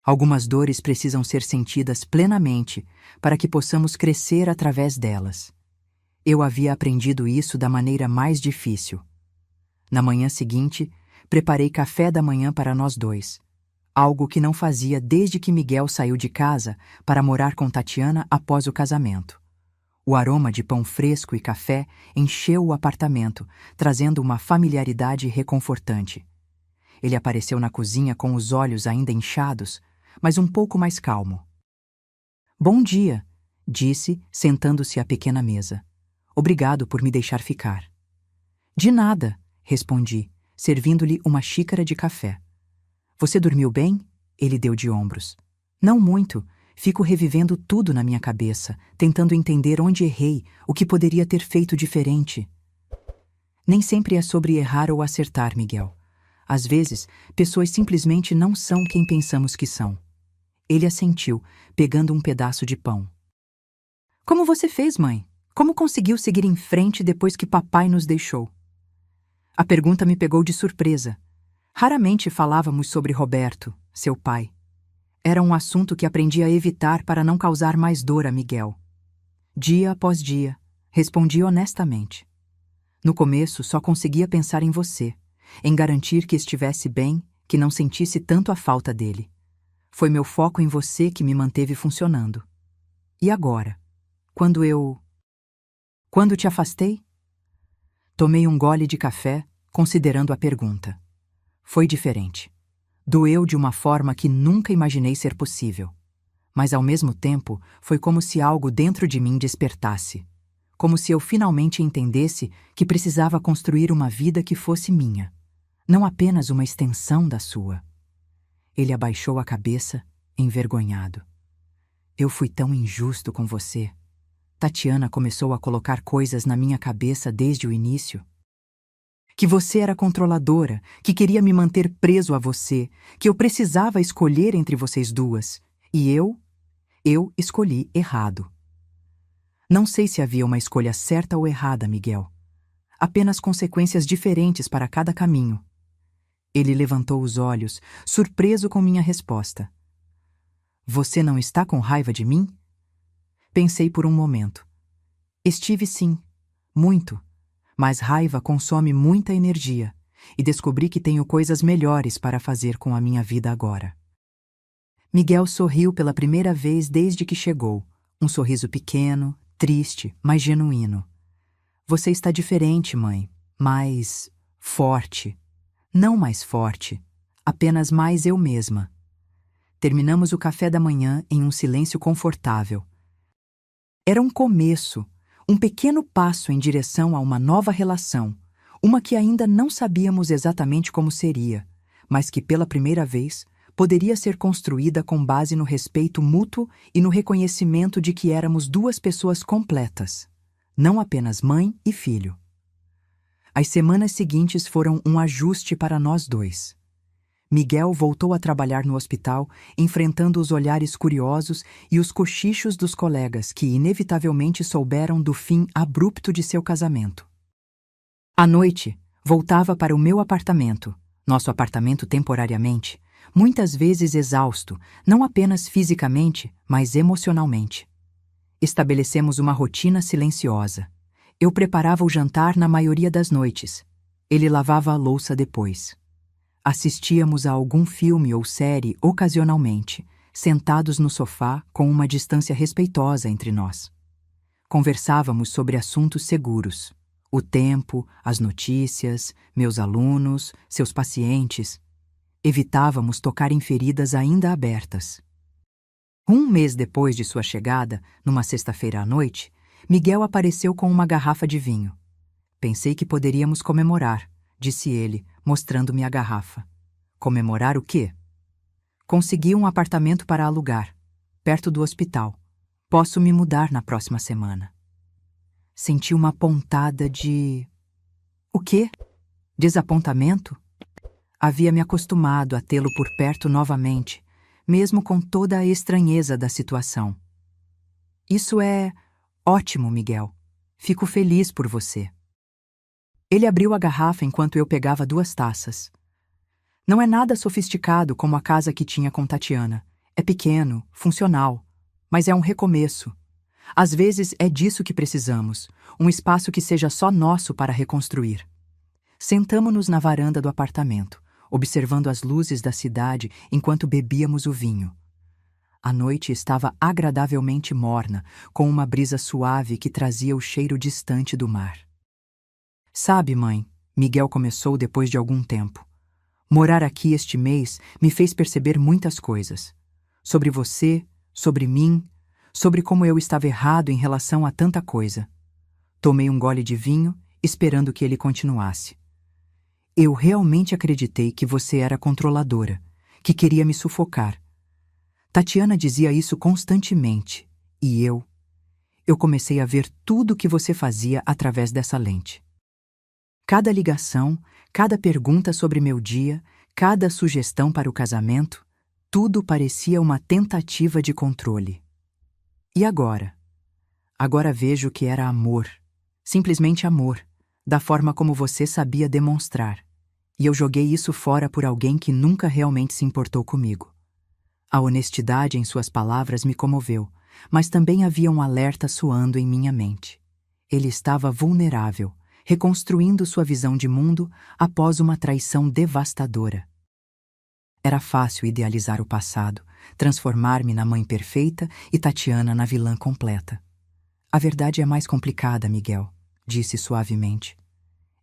Algumas dores precisam ser sentidas plenamente para que possamos crescer através delas. Eu havia aprendido isso da maneira mais difícil. Na manhã seguinte, preparei café da manhã para nós dois, algo que não fazia desde que Miguel saiu de casa para morar com Tatiana após o casamento. O aroma de pão fresco e café encheu o apartamento, trazendo uma familiaridade reconfortante. Ele apareceu na cozinha com os olhos ainda inchados, mas um pouco mais calmo. Bom dia, disse, sentando-se à pequena mesa. Obrigado por me deixar ficar. De nada, respondi, servindo-lhe uma xícara de café. Você dormiu bem? Ele deu de ombros. Não muito. Fico revivendo tudo na minha cabeça, tentando entender onde errei, o que poderia ter feito diferente. Nem sempre é sobre errar ou acertar, Miguel. Às vezes, pessoas simplesmente não são quem pensamos que são. Ele assentiu, pegando um pedaço de pão. Como você fez, mãe? Como conseguiu seguir em frente depois que papai nos deixou? A pergunta me pegou de surpresa. Raramente falávamos sobre Roberto, seu pai. Era um assunto que aprendi a evitar para não causar mais dor a Miguel. Dia após dia, respondi honestamente. No começo, só conseguia pensar em você, em garantir que estivesse bem, que não sentisse tanto a falta dele. Foi meu foco em você que me manteve funcionando. E agora? Quando te afastei? Tomei um gole de café, considerando a pergunta. Foi diferente. Doeu de uma forma que nunca imaginei ser possível. Mas ao mesmo tempo, foi como se algo dentro de mim despertasse. Como se eu finalmente entendesse que precisava construir uma vida que fosse minha, não apenas uma extensão da sua. Ele abaixou a cabeça, envergonhado. Eu fui tão injusto com você. Tatiana começou a colocar coisas na minha cabeça desde o início. Que você era controladora, que queria me manter preso a você, que eu precisava escolher entre vocês duas. E eu escolhi errado. Não sei se havia uma escolha certa ou errada, Miguel. Apenas consequências diferentes para cada caminho. Ele levantou os olhos, surpreso com minha resposta. Você não está com raiva de mim? Pensei por um momento. Estive sim, muito. Mas raiva consome muita energia, e descobri que tenho coisas melhores para fazer com a minha vida agora. Miguel sorriu pela primeira vez desde que chegou, um sorriso pequeno, triste, mas genuíno. Você está diferente, mãe, mais forte. Não mais forte, apenas mais eu mesma. Terminamos o café da manhã em um silêncio confortável. Era um começo, um pequeno passo em direção a uma nova relação, uma que ainda não sabíamos exatamente como seria, mas que pela primeira vez poderia ser construída com base no respeito mútuo e no reconhecimento de que éramos duas pessoas completas, não apenas mãe e filho. As semanas seguintes foram um ajuste para nós dois. Miguel voltou a trabalhar no hospital, enfrentando os olhares curiosos e os cochichos dos colegas que inevitavelmente souberam do fim abrupto de seu casamento. À noite, voltava para o meu apartamento, nosso apartamento temporariamente, muitas vezes exausto, não apenas fisicamente, mas emocionalmente. Estabelecemos uma rotina silenciosa. Eu preparava o jantar na maioria das noites. Ele lavava a louça depois. Assistíamos a algum filme ou série ocasionalmente, sentados no sofá com uma distância respeitosa entre nós. Conversávamos sobre assuntos seguros. O tempo, as notícias, meus alunos, seus pacientes. Evitávamos tocar em feridas ainda abertas. Um mês depois de sua chegada, numa sexta-feira à noite, Miguel apareceu com uma garrafa de vinho. Pensei que poderíamos comemorar, disse ele, mostrando-me a garrafa. Comemorar o quê? Consegui um apartamento para alugar, perto do hospital. Posso me mudar na próxima semana. Senti uma pontada de... O quê? Desapontamento? Havia me acostumado a tê-lo por perto novamente, mesmo com toda a estranheza da situação. Isso é ótimo, Miguel. Fico feliz por você. Ele abriu a garrafa enquanto eu pegava 2 taças. Não é nada sofisticado como a casa que tinha com Tatiana. É pequeno, funcional, mas é um recomeço. Às vezes é disso que precisamos, um espaço que seja só nosso para reconstruir. Sentamo-nos na varanda do apartamento, observando as luzes da cidade enquanto bebíamos o vinho. A noite estava agradavelmente morna, com uma brisa suave que trazia o cheiro distante do mar. Sabe, mãe, Miguel começou depois de algum tempo. Morar aqui este mês me fez perceber muitas coisas. Sobre você, sobre mim, sobre como eu estava errado em relação a tanta coisa. Tomei um gole de vinho, esperando que ele continuasse. Eu realmente acreditei que você era controladora, que queria me sufocar. Tatiana dizia isso constantemente, e eu comecei a ver tudo o que você fazia através dessa lente. Cada ligação, cada pergunta sobre meu dia, cada sugestão para o casamento, tudo parecia uma tentativa de controle. E agora? Agora vejo que era amor, simplesmente amor, da forma como você sabia demonstrar. E eu joguei isso fora por alguém que nunca realmente se importou comigo. A honestidade em suas palavras me comoveu, mas também havia um alerta soando em minha mente. Ele estava vulnerável, reconstruindo sua visão de mundo após uma traição devastadora. Era fácil idealizar o passado, transformar-me na mãe perfeita e Tatiana na vilã completa. A verdade é mais complicada, Miguel, disse suavemente.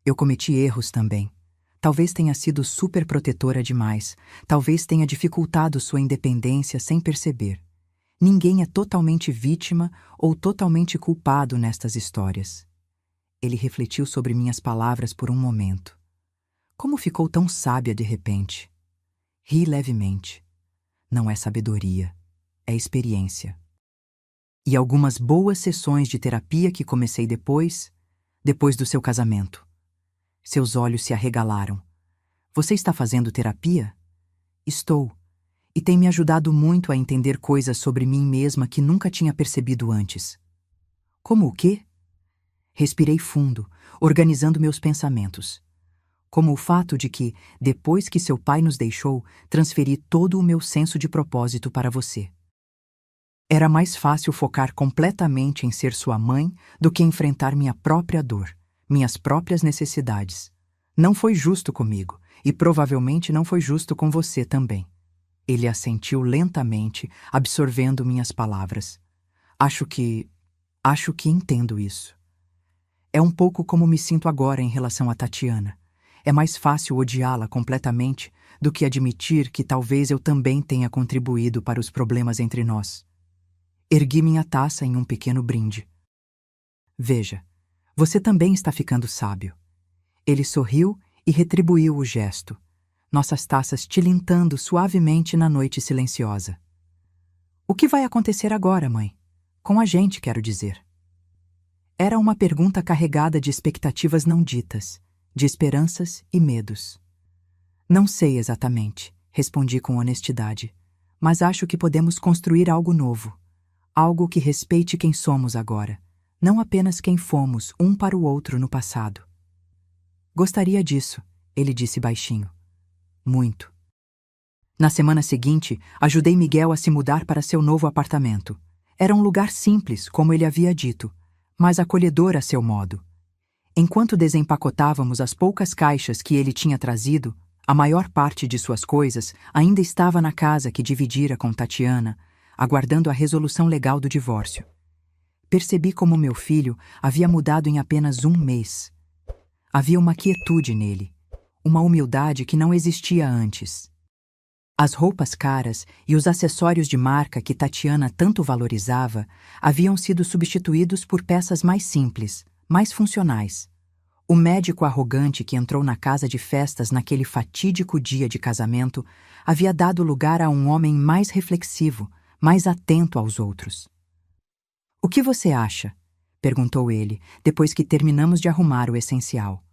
Eu cometi erros também. Talvez tenha sido superprotetora demais, talvez tenha dificultado sua independência sem perceber. Ninguém é totalmente vítima ou totalmente culpado nestas histórias. Ele refletiu sobre minhas palavras por um momento. Como ficou tão sábia de repente? Ri levemente. Não é sabedoria, é experiência. E algumas boas sessões de terapia que comecei depois do seu casamento. Seus olhos se arregalaram. Você está fazendo terapia? Estou. E tem me ajudado muito a entender coisas sobre mim mesma que nunca tinha percebido antes. Como o quê? Respirei fundo, organizando meus pensamentos. Como o fato de que, depois que seu pai nos deixou, transferi todo o meu senso de propósito para você. Era mais fácil focar completamente em ser sua mãe do que enfrentar minha própria dor, minhas próprias necessidades. Não foi justo comigo, e provavelmente não foi justo com você também. Ele assentiu lentamente, absorvendo minhas palavras. Acho que entendo isso. É um pouco como me sinto agora em relação a Tatiana. É mais fácil odiá-la completamente do que admitir que talvez eu também tenha contribuído para os problemas entre nós. Ergui minha taça em um pequeno brinde. Veja, você também está ficando sábio. Ele sorriu e retribuiu o gesto, nossas taças tilintando suavemente na noite silenciosa. O que vai acontecer agora, mãe? Com a gente, quero dizer. Era uma pergunta carregada de expectativas não ditas, de esperanças e medos. Não sei exatamente, respondi com honestidade, mas acho que podemos construir algo novo. Algo que respeite quem somos agora, não apenas quem fomos um para o outro no passado. Gostaria disso, ele disse baixinho. Muito. Na semana seguinte, ajudei Miguel a se mudar para seu novo apartamento. Era um lugar simples, como ele havia dito, mas acolhedor a seu modo. Enquanto desempacotávamos as poucas caixas que ele tinha trazido, a maior parte de suas coisas ainda estava na casa que dividira com Tatiana, aguardando a resolução legal do divórcio. Percebi como meu filho havia mudado em apenas um mês. Havia uma quietude nele, uma humildade que não existia antes. As roupas caras e os acessórios de marca que Tatiana tanto valorizava haviam sido substituídos por peças mais simples, mais funcionais. O médico arrogante que entrou na casa de festas naquele fatídico dia de casamento havia dado lugar a um homem mais reflexivo, mais atento aos outros. "O que você acha?" perguntou ele, depois que terminamos de arrumar o essencial.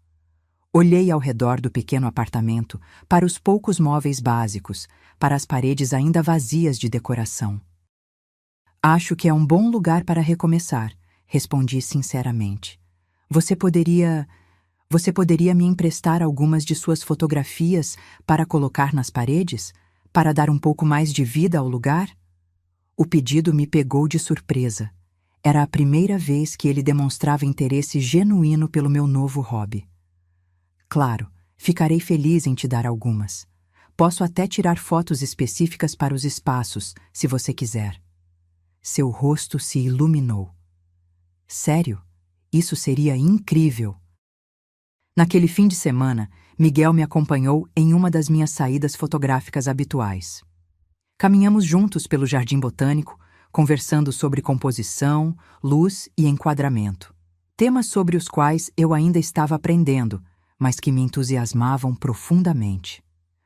Olhei ao redor do pequeno apartamento, para os poucos móveis básicos, para as paredes ainda vazias de decoração. "Acho que é um bom lugar para recomeçar", respondi sinceramente. Você poderia me emprestar algumas de suas fotografias para colocar nas paredes? Para dar um pouco mais de vida ao lugar?" O pedido me pegou de surpresa. Era a primeira vez que ele demonstrava interesse genuíno pelo meu novo hobby. "Claro, ficarei feliz em te dar algumas. Posso até tirar fotos específicas para os espaços, se você quiser." Seu rosto se iluminou. "Sério? Isso seria incrível." Naquele fim de semana, Miguel me acompanhou em uma das minhas saídas fotográficas habituais. Caminhamos juntos pelo Jardim Botânico, conversando sobre composição, luz e enquadramento. Temas sobre os quais eu ainda estava aprendendo, mas que me entusiasmavam profundamente.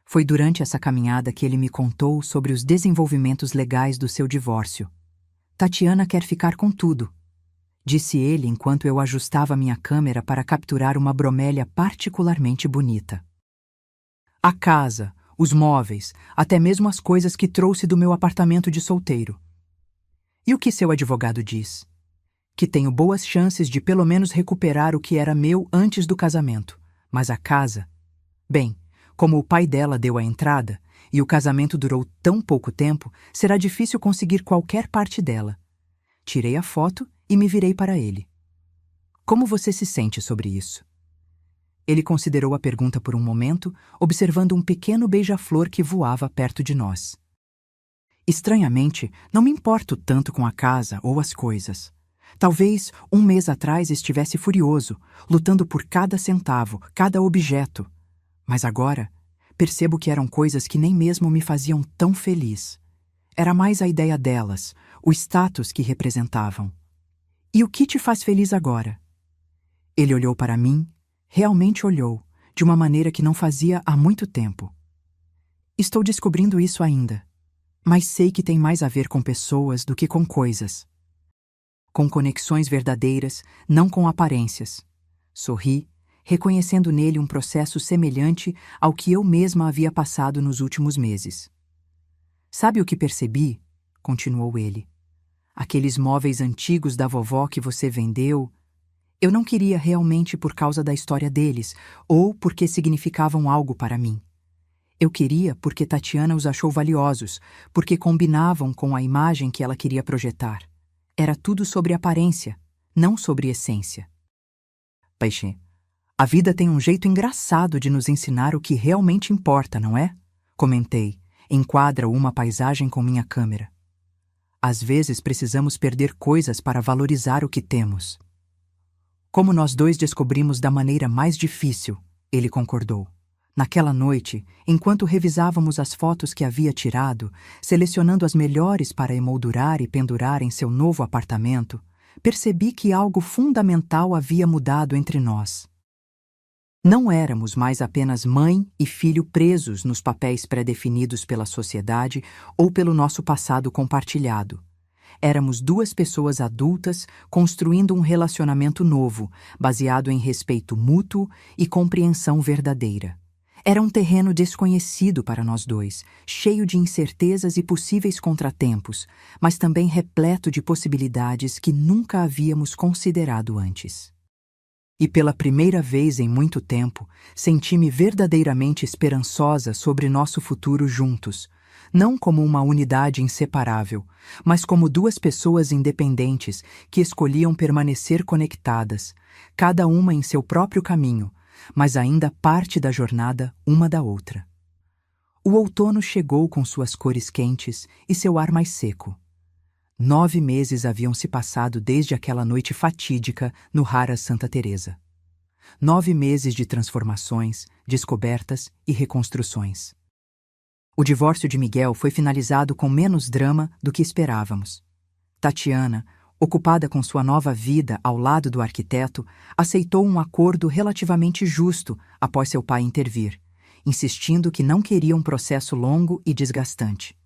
Foi durante essa caminhada que ele me contou sobre os desenvolvimentos legais do seu divórcio. Tatiana quer ficar com tudo, disse ele enquanto eu ajustava minha câmera para capturar uma bromélia particularmente bonita. A casa, os móveis, até mesmo as coisas que trouxe do meu apartamento de solteiro. E o que seu advogado diz? Que tenho boas chances de pelo menos recuperar o que era meu antes do casamento. Mas a casa? Bem, como o pai dela deu a entrada, e o casamento durou tão pouco tempo, será difícil conseguir qualquer parte dela. Tirei a foto e me virei para ele. Como você se sente sobre isso? Ele considerou a pergunta por um momento, observando um pequeno beija-flor que voava perto de nós. Estranhamente, não me importo tanto com a casa ou as coisas. Talvez um mês atrás estivesse furioso, lutando por cada centavo, cada objeto. Mas agora, percebo que eram coisas que nem mesmo me faziam tão feliz. Era mais a ideia delas, o status que representavam. E o que te faz feliz agora? Ele olhou para mim, realmente olhou, de uma maneira que não fazia há muito tempo. Estou descobrindo isso ainda, mas sei que tem mais a ver com pessoas do que com coisas. Com conexões verdadeiras, não com aparências. Sorri, reconhecendo nele um processo semelhante ao que eu mesma havia passado nos últimos meses. Sabe o que percebi? Continuou ele. Aqueles móveis antigos da vovó que você vendeu, eu não queria realmente por causa da história deles, ou porque significavam algo para mim. Eu queria porque Tatiana os achou valiosos, porque combinavam com a imagem que ela queria projetar. Era tudo sobre aparência, não sobre essência. Peixe, a vida tem um jeito engraçado de nos ensinar o que realmente importa, não é? Comentei, enquadra uma paisagem com minha câmera. Às vezes precisamos perder coisas para valorizar o que temos. Como nós dois descobrimos da maneira mais difícil, ele concordou. Naquela noite, enquanto revisávamos as fotos que havia tirado, selecionando as melhores para emoldurar e pendurar em seu novo apartamento, percebi que algo fundamental havia mudado entre nós. Não éramos mais apenas mãe e filho presos nos papéis pré-definidos pela sociedade ou pelo nosso passado compartilhado. Éramos duas pessoas adultas construindo um relacionamento novo, baseado em respeito mútuo e compreensão verdadeira. Era um terreno desconhecido para nós dois, cheio de incertezas e possíveis contratempos, mas também repleto de possibilidades que nunca havíamos considerado antes. E pela primeira vez em muito tempo, senti-me verdadeiramente esperançosa sobre nosso futuro juntos, não como uma unidade inseparável, mas como duas pessoas independentes que escolhiam permanecer conectadas, cada uma em seu próprio caminho, mas ainda parte da jornada uma da outra. O outono chegou com suas cores quentes e seu ar mais seco. 9 meses haviam se passado desde aquela noite fatídica no Haras Santa Teresa. 9 meses de transformações, descobertas e reconstruções. O divórcio de Miguel foi finalizado com menos drama do que esperávamos. Tatiana, ocupada com sua nova vida ao lado do arquiteto, aceitou um acordo relativamente justo após seu pai intervir, insistindo que não queria um processo longo e desgastante.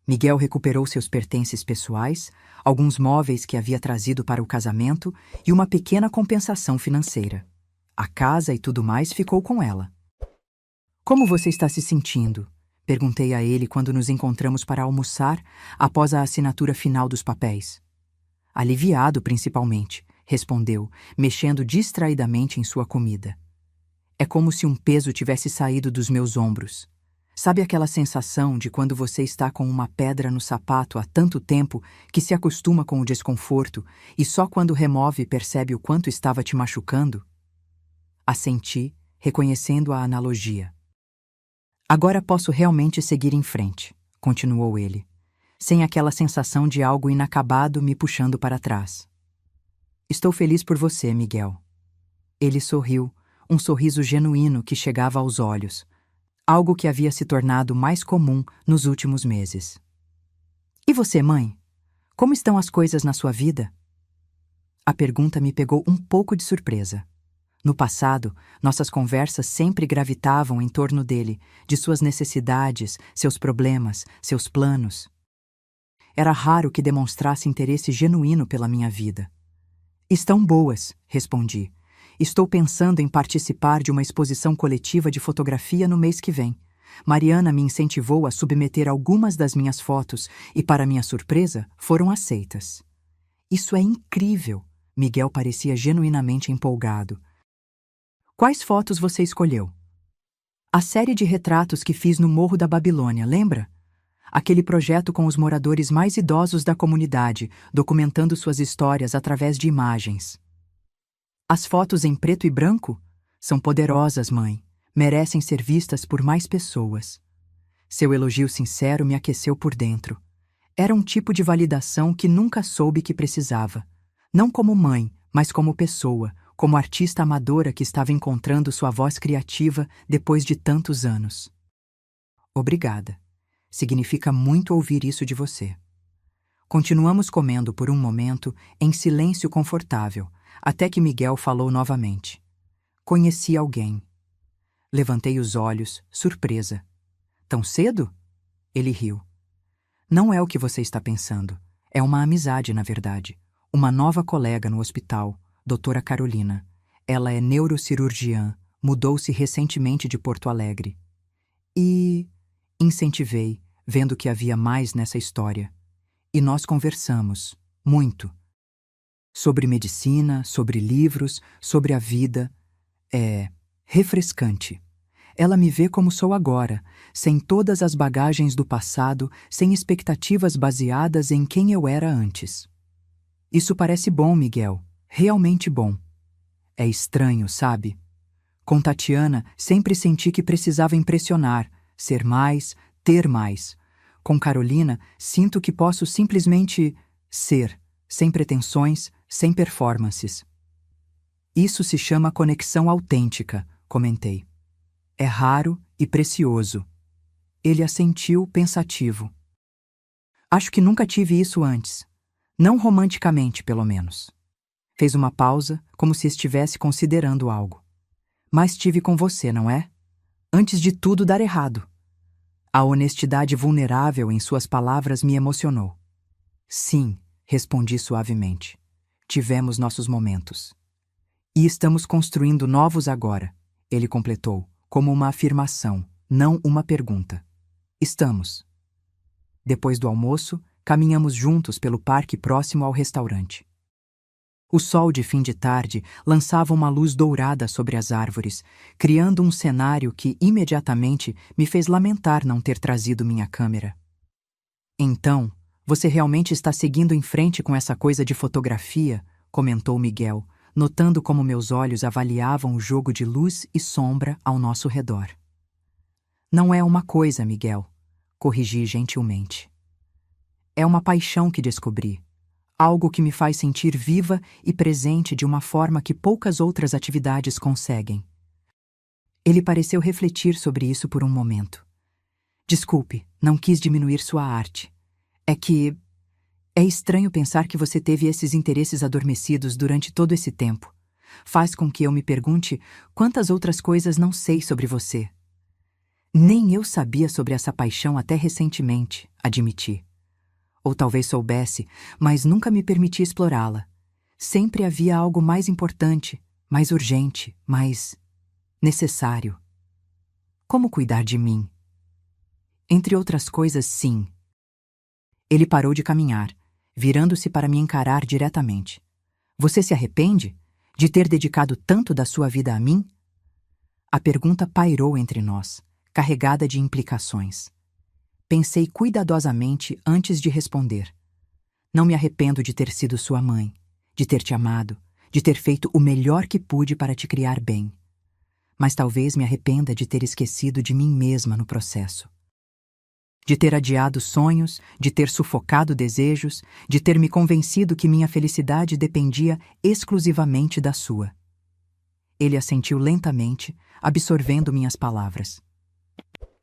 Miguel recuperou seus pertences pessoais, alguns móveis que havia trazido para o casamento e uma pequena compensação financeira. A casa e tudo mais ficou com ela. Como você está se sentindo? Perguntei a ele quando nos encontramos para almoçar após a assinatura final dos papéis. Aliviado, principalmente, respondeu, mexendo distraidamente em sua comida. É como se um peso tivesse saído dos meus ombros. Sabe aquela sensação de quando você está com uma pedra no sapato há tanto tempo que se acostuma com o desconforto e só quando remove percebe o quanto estava te machucando? Assenti, reconhecendo a analogia. Agora posso realmente seguir em frente, continuou ele, sem aquela sensação de algo inacabado me puxando para trás. Estou feliz por você, Miguel. Ele sorriu, um sorriso genuíno que chegava aos olhos, algo que havia se tornado mais comum nos últimos meses. E você, mãe? Como estão as coisas na sua vida? A pergunta me pegou um pouco de surpresa. No passado, nossas conversas sempre gravitavam em torno dele, de suas necessidades, seus problemas, seus planos. Era raro que demonstrasse interesse genuíno pela minha vida. Estão boas, respondi. Estou pensando em participar de uma exposição coletiva de fotografia no mês que vem. Mariana me incentivou a submeter algumas das minhas fotos e, para minha surpresa, foram aceitas. Isso é incrível! Miguel parecia genuinamente empolgado. Quais fotos você escolheu? A série de retratos que fiz no Morro da Babilônia, lembra? Aquele projeto com os moradores mais idosos da comunidade, documentando suas histórias através de imagens. As fotos em preto e branco? São poderosas, mãe. Merecem ser vistas por mais pessoas. Seu elogio sincero me aqueceu por dentro. Era um tipo de validação que nunca soube que precisava. Não como mãe, mas como pessoa, como artista amadora que estava encontrando sua voz criativa depois de tantos anos. Obrigada. Significa muito ouvir isso de você. Continuamos comendo por um momento, em silêncio confortável, até que Miguel falou novamente. Conheci alguém. Levantei os olhos, surpresa. Tão cedo? Ele riu. Não é o que você está pensando. É uma amizade, na verdade. Uma nova colega no hospital, doutora Carolina. Ela é neurocirurgiã, mudou-se recentemente de Porto Alegre. E... incentivei, vendo que havia mais nessa história. E nós conversamos, muito. Sobre medicina, sobre livros, sobre a vida. É refrescante. Ela me vê como sou agora, sem todas as bagagens do passado, sem expectativas baseadas em quem eu era antes. Isso parece bom, Miguel, realmente bom. É estranho, sabe? Com Tatiana, sempre senti que precisava impressionar, ser mais, ter mais. Com Carolina, sinto que posso simplesmente ser, sem pretensões, sem performances. Isso se chama conexão autêntica, comentei. É raro e precioso. Ele assentiu pensativo. Acho que nunca tive isso antes. Não romanticamente, pelo menos. Fez uma pausa, como se estivesse considerando algo. Mas tive com você, não é? Antes de tudo dar errado. A honestidade vulnerável em suas palavras me emocionou. Sim, respondi suavemente. Tivemos nossos momentos. E estamos construindo novos agora, ele completou, como uma afirmação, não uma pergunta. Estamos. Depois do almoço, caminhamos juntos pelo parque próximo ao restaurante. O sol de fim de tarde lançava uma luz dourada sobre as árvores, criando um cenário que imediatamente me fez lamentar não ter trazido minha câmera. Então, você realmente está seguindo em frente com essa coisa de fotografia? Comentou Miguel, notando como meus olhos avaliavam o jogo de luz e sombra ao nosso redor. Não é uma coisa, Miguel, corrigi gentilmente. É uma paixão que descobri. Algo que me faz sentir viva e presente de uma forma que poucas outras atividades conseguem. Ele pareceu refletir sobre isso por um momento. Desculpe, não quis diminuir sua arte. É estranho pensar que você teve esses interesses adormecidos durante todo esse tempo. Faz com que eu me pergunte quantas outras coisas não sei sobre você. Nem eu sabia sobre essa paixão até recentemente, admiti. Ou talvez soubesse, mas nunca me permiti explorá-la. Sempre havia algo mais importante, mais urgente, mais necessário. Como cuidar de mim? Entre outras coisas, sim. Ele parou de caminhar, virando-se para me encarar diretamente. Você se arrepende de ter dedicado tanto da sua vida a mim? A pergunta pairou entre nós, carregada de implicações. Pensei cuidadosamente antes de responder. Não me arrependo de ter sido sua mãe, de ter te amado, de ter feito o melhor que pude para te criar bem. Mas talvez me arrependa de ter esquecido de mim mesma no processo. De ter adiado sonhos, de ter sufocado desejos, de ter me convencido que minha felicidade dependia exclusivamente da sua. Ele assentiu lentamente, absorvendo minhas palavras.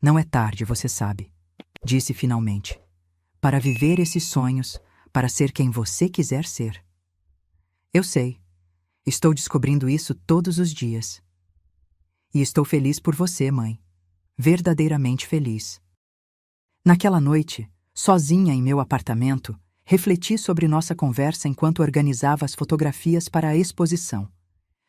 Não é tarde, você sabe, disse finalmente, para viver esses sonhos, para ser quem você quiser ser. Eu sei. Estou descobrindo isso todos os dias. E estou feliz por você, mãe. Verdadeiramente feliz. Naquela noite, sozinha em meu apartamento, refleti sobre nossa conversa enquanto organizava as fotografias para a exposição.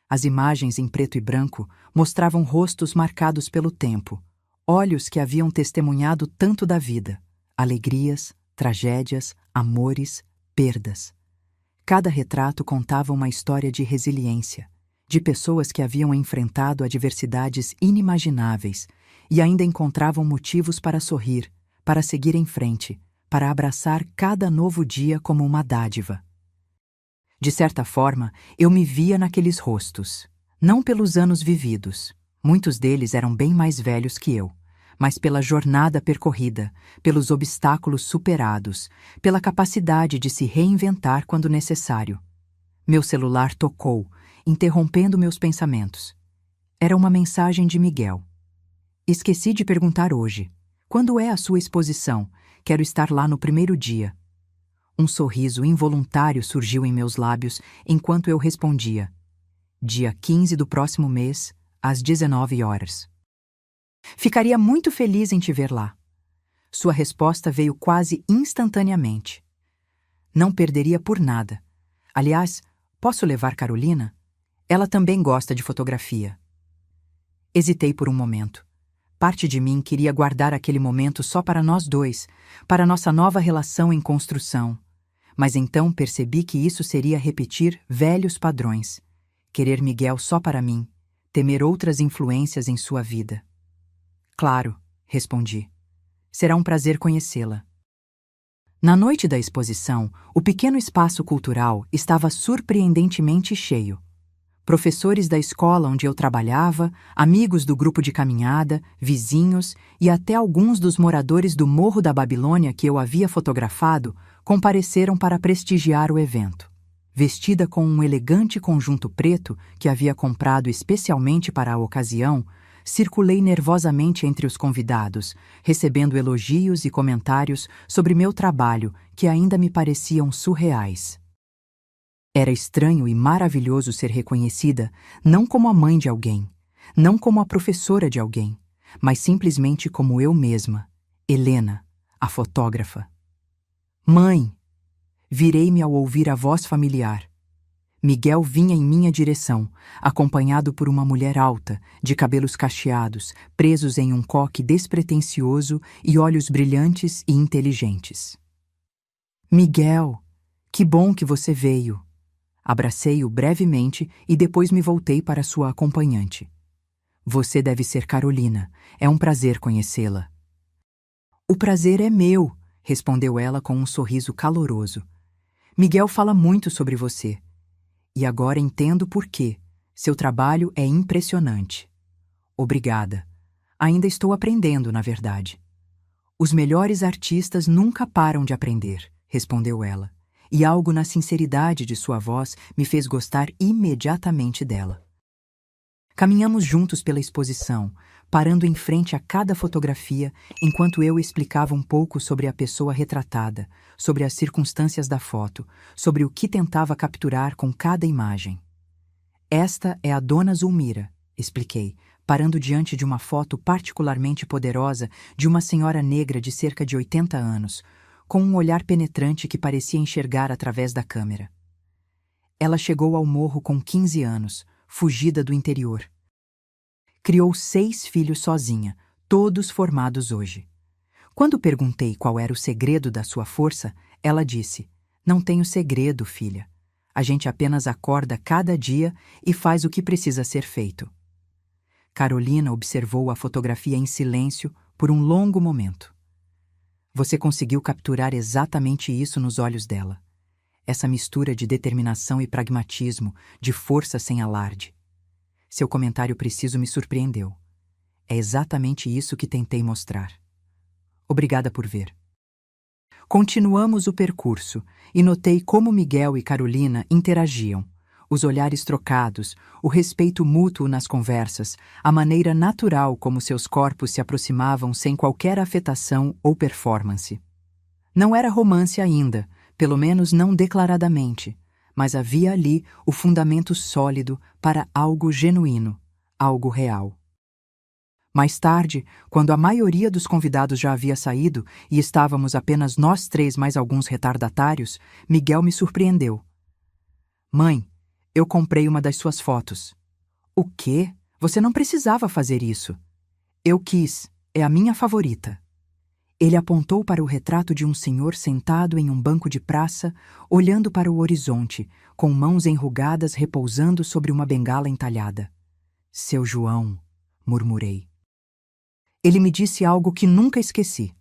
As imagens em preto e branco mostravam rostos marcados pelo tempo, olhos que haviam testemunhado tanto da vida, alegrias, tragédias, amores, perdas. Cada retrato contava uma história de resiliência, de pessoas que haviam enfrentado adversidades inimagináveis e ainda encontravam motivos para sorrir, para seguir em frente, para abraçar cada novo dia como uma dádiva. De certa forma, eu me via naqueles rostos, não pelos anos vividos, muitos deles eram bem mais velhos que eu, mas pela jornada percorrida, pelos obstáculos superados, pela capacidade de se reinventar quando necessário. Meu celular tocou, interrompendo meus pensamentos. Era uma mensagem de Miguel. Esqueci de perguntar hoje. Quando é a sua exposição? Quero estar lá no primeiro dia. Um sorriso involuntário surgiu em meus lábios enquanto eu respondia. Dia 15 do próximo mês, às 19 horas. Ficaria muito feliz em te ver lá. Sua resposta veio quase instantaneamente. Não perderia por nada. Aliás, posso levar Carolina? Ela também gosta de fotografia. Hesitei por um momento. Parte de mim queria guardar aquele momento só para nós dois, para nossa nova relação em construção. Mas então percebi que isso seria repetir velhos padrões. Querer Miguel só para mim, temer outras influências em sua vida. Claro, respondi. Será um prazer conhecê-la. Na noite da exposição, o pequeno espaço cultural estava surpreendentemente cheio. Professores da escola onde eu trabalhava, amigos do grupo de caminhada, vizinhos e até alguns dos moradores do Morro da Babilônia que eu havia fotografado compareceram para prestigiar o evento. Vestida com um elegante conjunto preto que havia comprado especialmente para a ocasião, circulei nervosamente entre os convidados, recebendo elogios e comentários sobre meu trabalho que ainda me pareciam surreais. Era estranho e maravilhoso ser reconhecida não como a mãe de alguém, não como a professora de alguém, mas simplesmente como eu mesma, Helena, a fotógrafa. Mãe! Virei-me ao ouvir a voz familiar. Miguel vinha em minha direção, acompanhado por uma mulher alta, de cabelos cacheados, presos em um coque despretensioso e olhos brilhantes e inteligentes. Miguel, que bom que você veio! Abracei-o brevemente e depois me voltei para sua acompanhante. Você deve ser Carolina. É um prazer conhecê-la. O prazer é meu, respondeu ela com um sorriso caloroso. Miguel fala muito sobre você. E agora entendo por quê. Seu trabalho é impressionante. Obrigada. Ainda estou aprendendo, na verdade. Os melhores artistas nunca param de aprender, respondeu ela. E algo na sinceridade de sua voz me fez gostar imediatamente dela. Caminhamos juntos pela exposição, parando em frente a cada fotografia, enquanto eu explicava um pouco sobre a pessoa retratada, sobre as circunstâncias da foto, sobre o que tentava capturar com cada imagem. Esta é a Dona Zulmira, expliquei, parando diante de uma foto particularmente poderosa de uma senhora negra de cerca de 80 anos, com um olhar penetrante que parecia enxergar através da câmera. Ela chegou ao morro com 15 anos, fugida do interior. Criou 6 filhos sozinha, todos formados hoje. Quando perguntei qual era o segredo da sua força, ela disse: "Não tenho segredo, filha. A gente apenas acorda cada dia e faz o que precisa ser feito." Carolina observou a fotografia em silêncio por um longo momento. Você conseguiu capturar exatamente isso nos olhos dela. Essa mistura de determinação e pragmatismo, de força sem alarde. Seu comentário preciso me surpreendeu. É exatamente isso que tentei mostrar. Obrigada por ver. Continuamos o percurso e notei como Miguel e Carolina interagiam. Os olhares trocados, o respeito mútuo nas conversas, a maneira natural como seus corpos se aproximavam sem qualquer afetação ou performance. Não era romance ainda, pelo menos não declaradamente, mas havia ali o fundamento sólido para algo genuíno, algo real. Mais tarde, quando a maioria dos convidados já havia saído e estávamos apenas nós três mais alguns retardatários, Miguel me surpreendeu. Mãe, eu comprei uma das suas fotos. O quê? Você não precisava fazer isso. Eu quis, é a minha favorita. Ele apontou para o retrato de um senhor sentado em um banco de praça, olhando para o horizonte, com mãos enrugadas repousando sobre uma bengala entalhada. Seu João, murmurei. Ele me disse algo que nunca esqueci.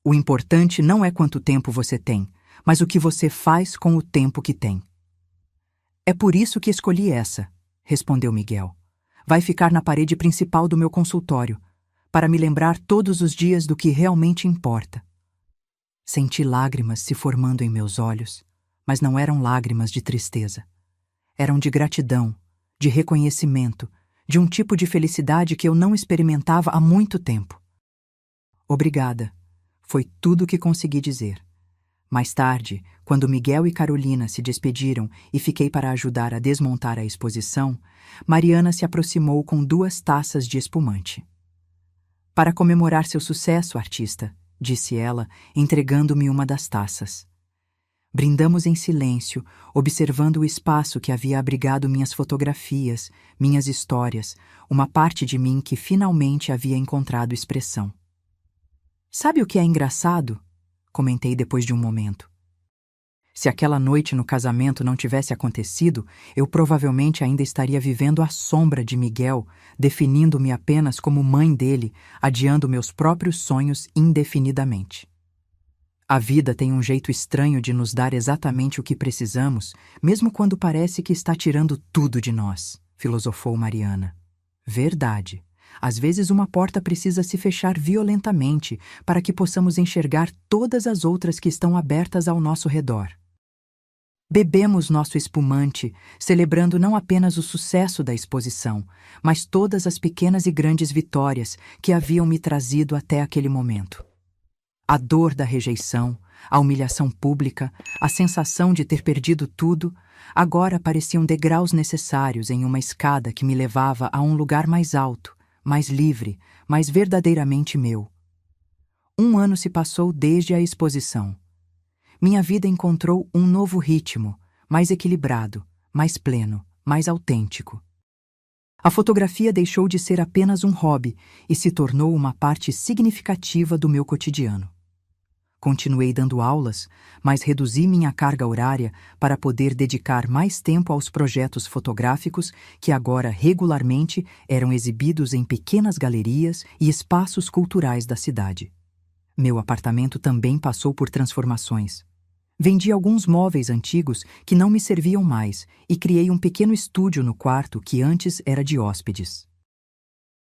O importante não é quanto tempo você tem, mas o que você faz com o tempo que tem. É por isso que escolhi essa, respondeu Miguel. Vai ficar na parede principal do meu consultório, para me lembrar todos os dias do que realmente importa. Senti lágrimas se formando em meus olhos, mas não eram lágrimas de tristeza. Eram de gratidão, de reconhecimento, de um tipo de felicidade que eu não experimentava há muito tempo. Obrigada, foi tudo o que consegui dizer. Mais tarde, quando Miguel e Carolina se despediram e fiquei para ajudar a desmontar a exposição, Mariana se aproximou com 2 taças de espumante. Para comemorar seu sucesso, artista, disse ela, entregando-me uma das taças. Brindamos em silêncio, observando o espaço que havia abrigado minhas fotografias, minhas histórias, uma parte de mim que finalmente havia encontrado expressão. Sabe o que é engraçado? Comentei depois de um momento. Se aquela noite no casamento não tivesse acontecido, eu provavelmente ainda estaria vivendo à sombra de Miguel, definindo-me apenas como mãe dele, adiando meus próprios sonhos indefinidamente. A vida tem um jeito estranho de nos dar exatamente o que precisamos, mesmo quando parece que está tirando tudo de nós, filosofou Mariana. Verdade. Às vezes uma porta precisa se fechar violentamente para que possamos enxergar todas as outras que estão abertas ao nosso redor. Bebemos nosso espumante, celebrando não apenas o sucesso da exposição, mas todas as pequenas e grandes vitórias que haviam me trazido até aquele momento. A dor da rejeição, a humilhação pública, a sensação de ter perdido tudo, agora pareciam degraus necessários em uma escada que me levava a um lugar mais alto, mais livre, mais verdadeiramente meu. 1 ano se passou desde a exposição. Minha vida encontrou um novo ritmo, mais equilibrado, mais pleno, mais autêntico. A fotografia deixou de ser apenas um hobby e se tornou uma parte significativa do meu cotidiano. Continuei dando aulas, mas reduzi minha carga horária para poder dedicar mais tempo aos projetos fotográficos que agora regularmente eram exibidos em pequenas galerias e espaços culturais da cidade. Meu apartamento também passou por transformações. Vendi alguns móveis antigos que não me serviam mais e criei um pequeno estúdio no quarto que antes era de hóspedes.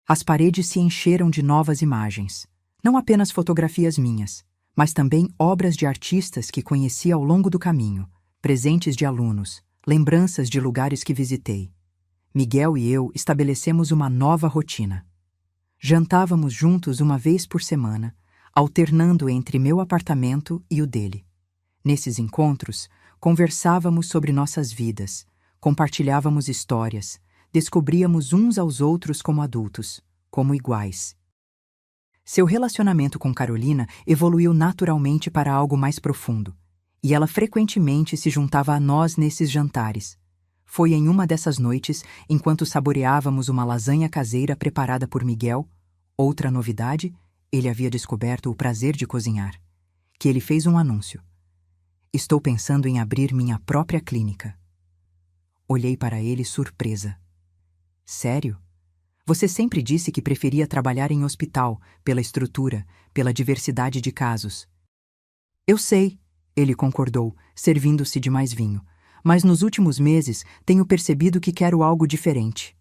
As paredes se encheram de novas imagens, não apenas fotografias minhas, mas também obras de artistas que conheci ao longo do caminho, presentes de alunos, lembranças de lugares que visitei. Miguel e eu estabelecemos uma nova rotina. Jantávamos juntos uma vez por semana, alternando entre meu apartamento e o dele. Nesses encontros, conversávamos sobre nossas vidas, compartilhávamos histórias, descobríamos uns aos outros como adultos, como iguais. Seu relacionamento com Carolina evoluiu naturalmente para algo mais profundo, e ela frequentemente se juntava a nós nesses jantares. Foi em uma dessas noites, enquanto saboreávamos uma lasanha caseira preparada por Miguel, outra novidade, ele havia descoberto o prazer de cozinhar, que ele fez um anúncio. Estou pensando em abrir minha própria clínica. Olhei para ele surpresa. Sério? Você sempre disse que preferia trabalhar em hospital, pela estrutura, pela diversidade de casos. Eu sei, ele concordou, servindo-se de mais vinho. Mas nos últimos meses tenho percebido que quero algo diferente.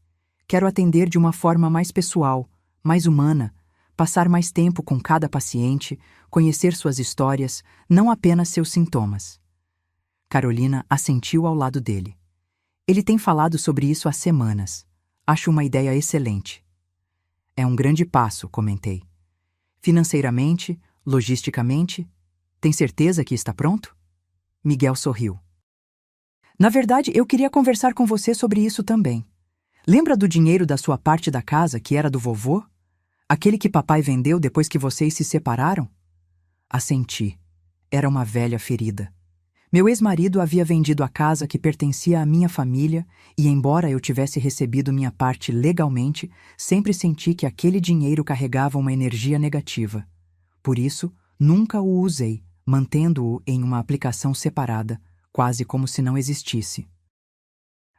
Quero atender de uma forma mais pessoal, mais humana, passar mais tempo com cada paciente, conhecer suas histórias, não apenas seus sintomas. Carolina assentiu ao lado dele. Ele tem falado sobre isso há semanas. Acho uma ideia excelente. É um grande passo, comentei. Financeiramente, logisticamente, tem certeza que está pronto? Miguel sorriu. Na verdade, eu queria conversar com você sobre isso também. Lembra do dinheiro da sua parte da casa que era do vovô? Aquele que papai vendeu depois que vocês se separaram? Assenti. Era uma velha ferida. Meu ex-marido havia vendido a casa que pertencia à minha família e, embora eu tivesse recebido minha parte legalmente, sempre senti que aquele dinheiro carregava uma energia negativa. Por isso, nunca o usei, mantendo-o em uma aplicação separada, quase como se não existisse.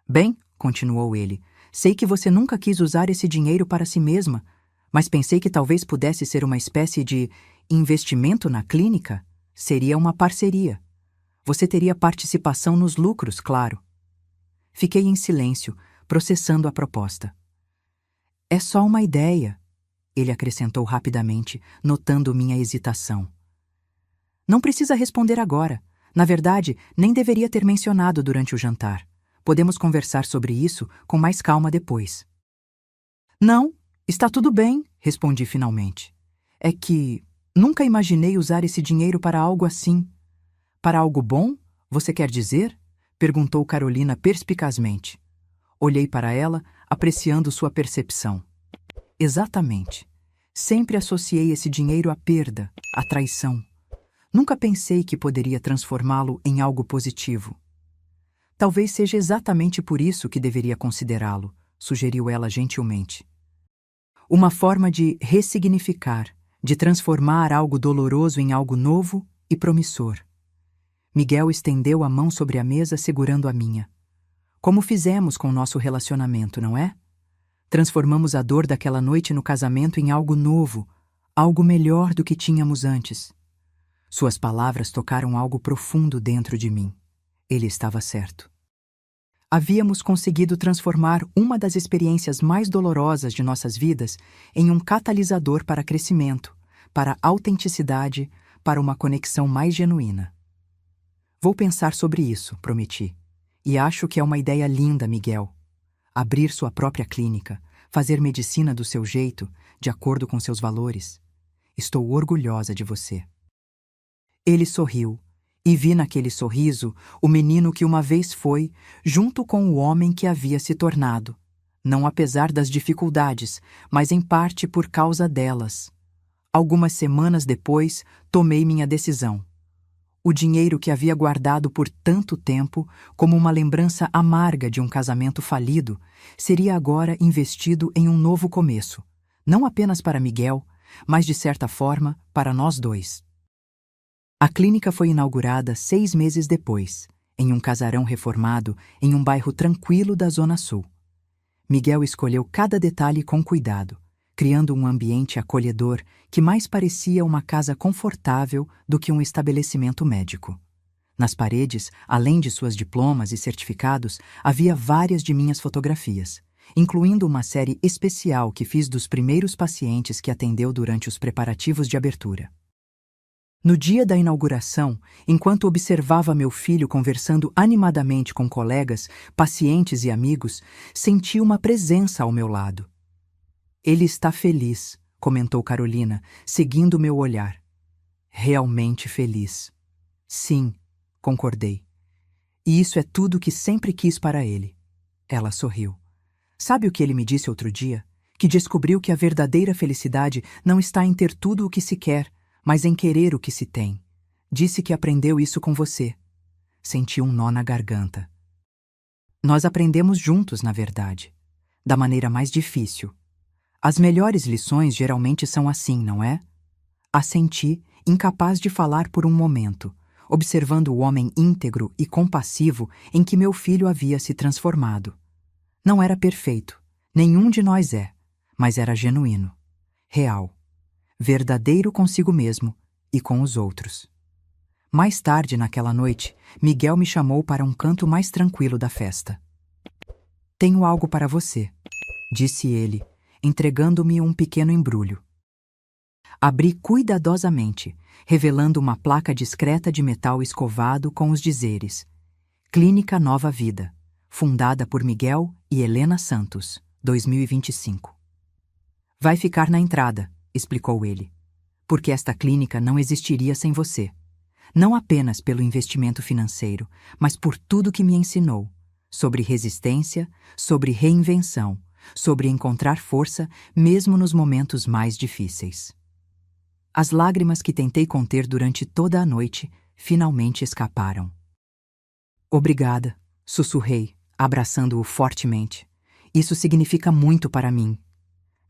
Bem, continuou ele, sei que você nunca quis usar esse dinheiro para si mesma, mas pensei que talvez pudesse ser uma espécie de investimento na clínica. Seria uma parceria. Você teria participação nos lucros, claro. Fiquei em silêncio, processando a proposta. É só uma ideia, ele acrescentou rapidamente, notando minha hesitação. Não precisa responder agora. Na verdade, nem deveria ter mencionado durante o jantar. Podemos conversar sobre isso com mais calma depois. Não, está tudo bem, respondi finalmente. É que nunca imaginei usar esse dinheiro para algo assim. Para algo bom, você quer dizer? Perguntou Carolina perspicazmente. Olhei para ela, apreciando sua percepção. Exatamente. Sempre associei esse dinheiro à perda, à traição. Nunca pensei que poderia transformá-lo em algo positivo. Talvez seja exatamente por isso que deveria considerá-lo, sugeriu ela gentilmente. Uma forma de ressignificar, de transformar algo doloroso em algo novo e promissor. Miguel estendeu a mão sobre a mesa segurando a minha. Como fizemos com o nosso relacionamento, não é? Transformamos a dor daquela noite no casamento em algo novo, algo melhor do que tínhamos antes. Suas palavras tocaram algo profundo dentro de mim. Ele estava certo. Havíamos conseguido transformar uma das experiências mais dolorosas de nossas vidas em um catalisador para crescimento, para autenticidade, para uma conexão mais genuína. Vou pensar sobre isso, prometi. E acho que é uma ideia linda, Miguel. Abrir sua própria clínica, fazer medicina do seu jeito, de acordo com seus valores. Estou orgulhosa de você. Ele sorriu, e vi naquele sorriso o menino que uma vez foi, junto com o homem que havia se tornado. Não apesar das dificuldades, mas em parte por causa delas. Algumas semanas depois, tomei minha decisão. O dinheiro que havia guardado por tanto tempo, como uma lembrança amarga de um casamento falido, seria agora investido em um novo começo, não apenas para Miguel, mas de certa forma para nós dois. A clínica foi inaugurada 6 meses depois, em um casarão reformado em um bairro tranquilo da Zona Sul. Miguel escolheu cada detalhe com cuidado, criando um ambiente acolhedor que mais parecia uma casa confortável do que um estabelecimento médico. Nas paredes, além de suas diplomas e certificados, havia várias de minhas fotografias, incluindo uma série especial que fiz dos primeiros pacientes que atendeu durante os preparativos de abertura. No dia da inauguração, enquanto observava meu filho conversando animadamente com colegas, pacientes e amigos, senti uma presença ao meu lado. Ele está feliz, comentou Carolina, seguindo meu olhar. Realmente feliz. Sim, concordei. E isso é tudo que sempre quis para ele. Ela sorriu. Sabe o que ele me disse outro dia? Que descobriu que a verdadeira felicidade não está em ter tudo o que se quer, mas em querer o que se tem. Disse que aprendeu isso com você. Senti um nó na garganta. Nós aprendemos juntos, na verdade. Da maneira mais difícil. As melhores lições geralmente são assim, não é? Assenti, incapaz de falar por um momento, observando o homem íntegro e compassivo em que meu filho havia se transformado. Não era perfeito, nenhum de nós é, mas era genuíno, real, verdadeiro consigo mesmo e com os outros. Mais tarde naquela noite, Miguel me chamou para um canto mais tranquilo da festa. Tenho algo para você, disse ele, entregando-me um pequeno embrulho. Abri cuidadosamente, revelando uma placa discreta de metal escovado com os dizeres: Clínica Nova Vida, fundada por Miguel e Helena Santos, 2025. Vai ficar na entrada, explicou ele, porque esta clínica não existiria sem você. não apenas pelo investimento financeiro, mas por tudo que me ensinou sobre resistência, sobre reinvenção, sobre encontrar força mesmo nos momentos mais difíceis. As lágrimas que tentei conter durante toda a noite finalmente escaparam. Obrigada, sussurrei, abraçando-o fortemente. Isso significa muito para mim.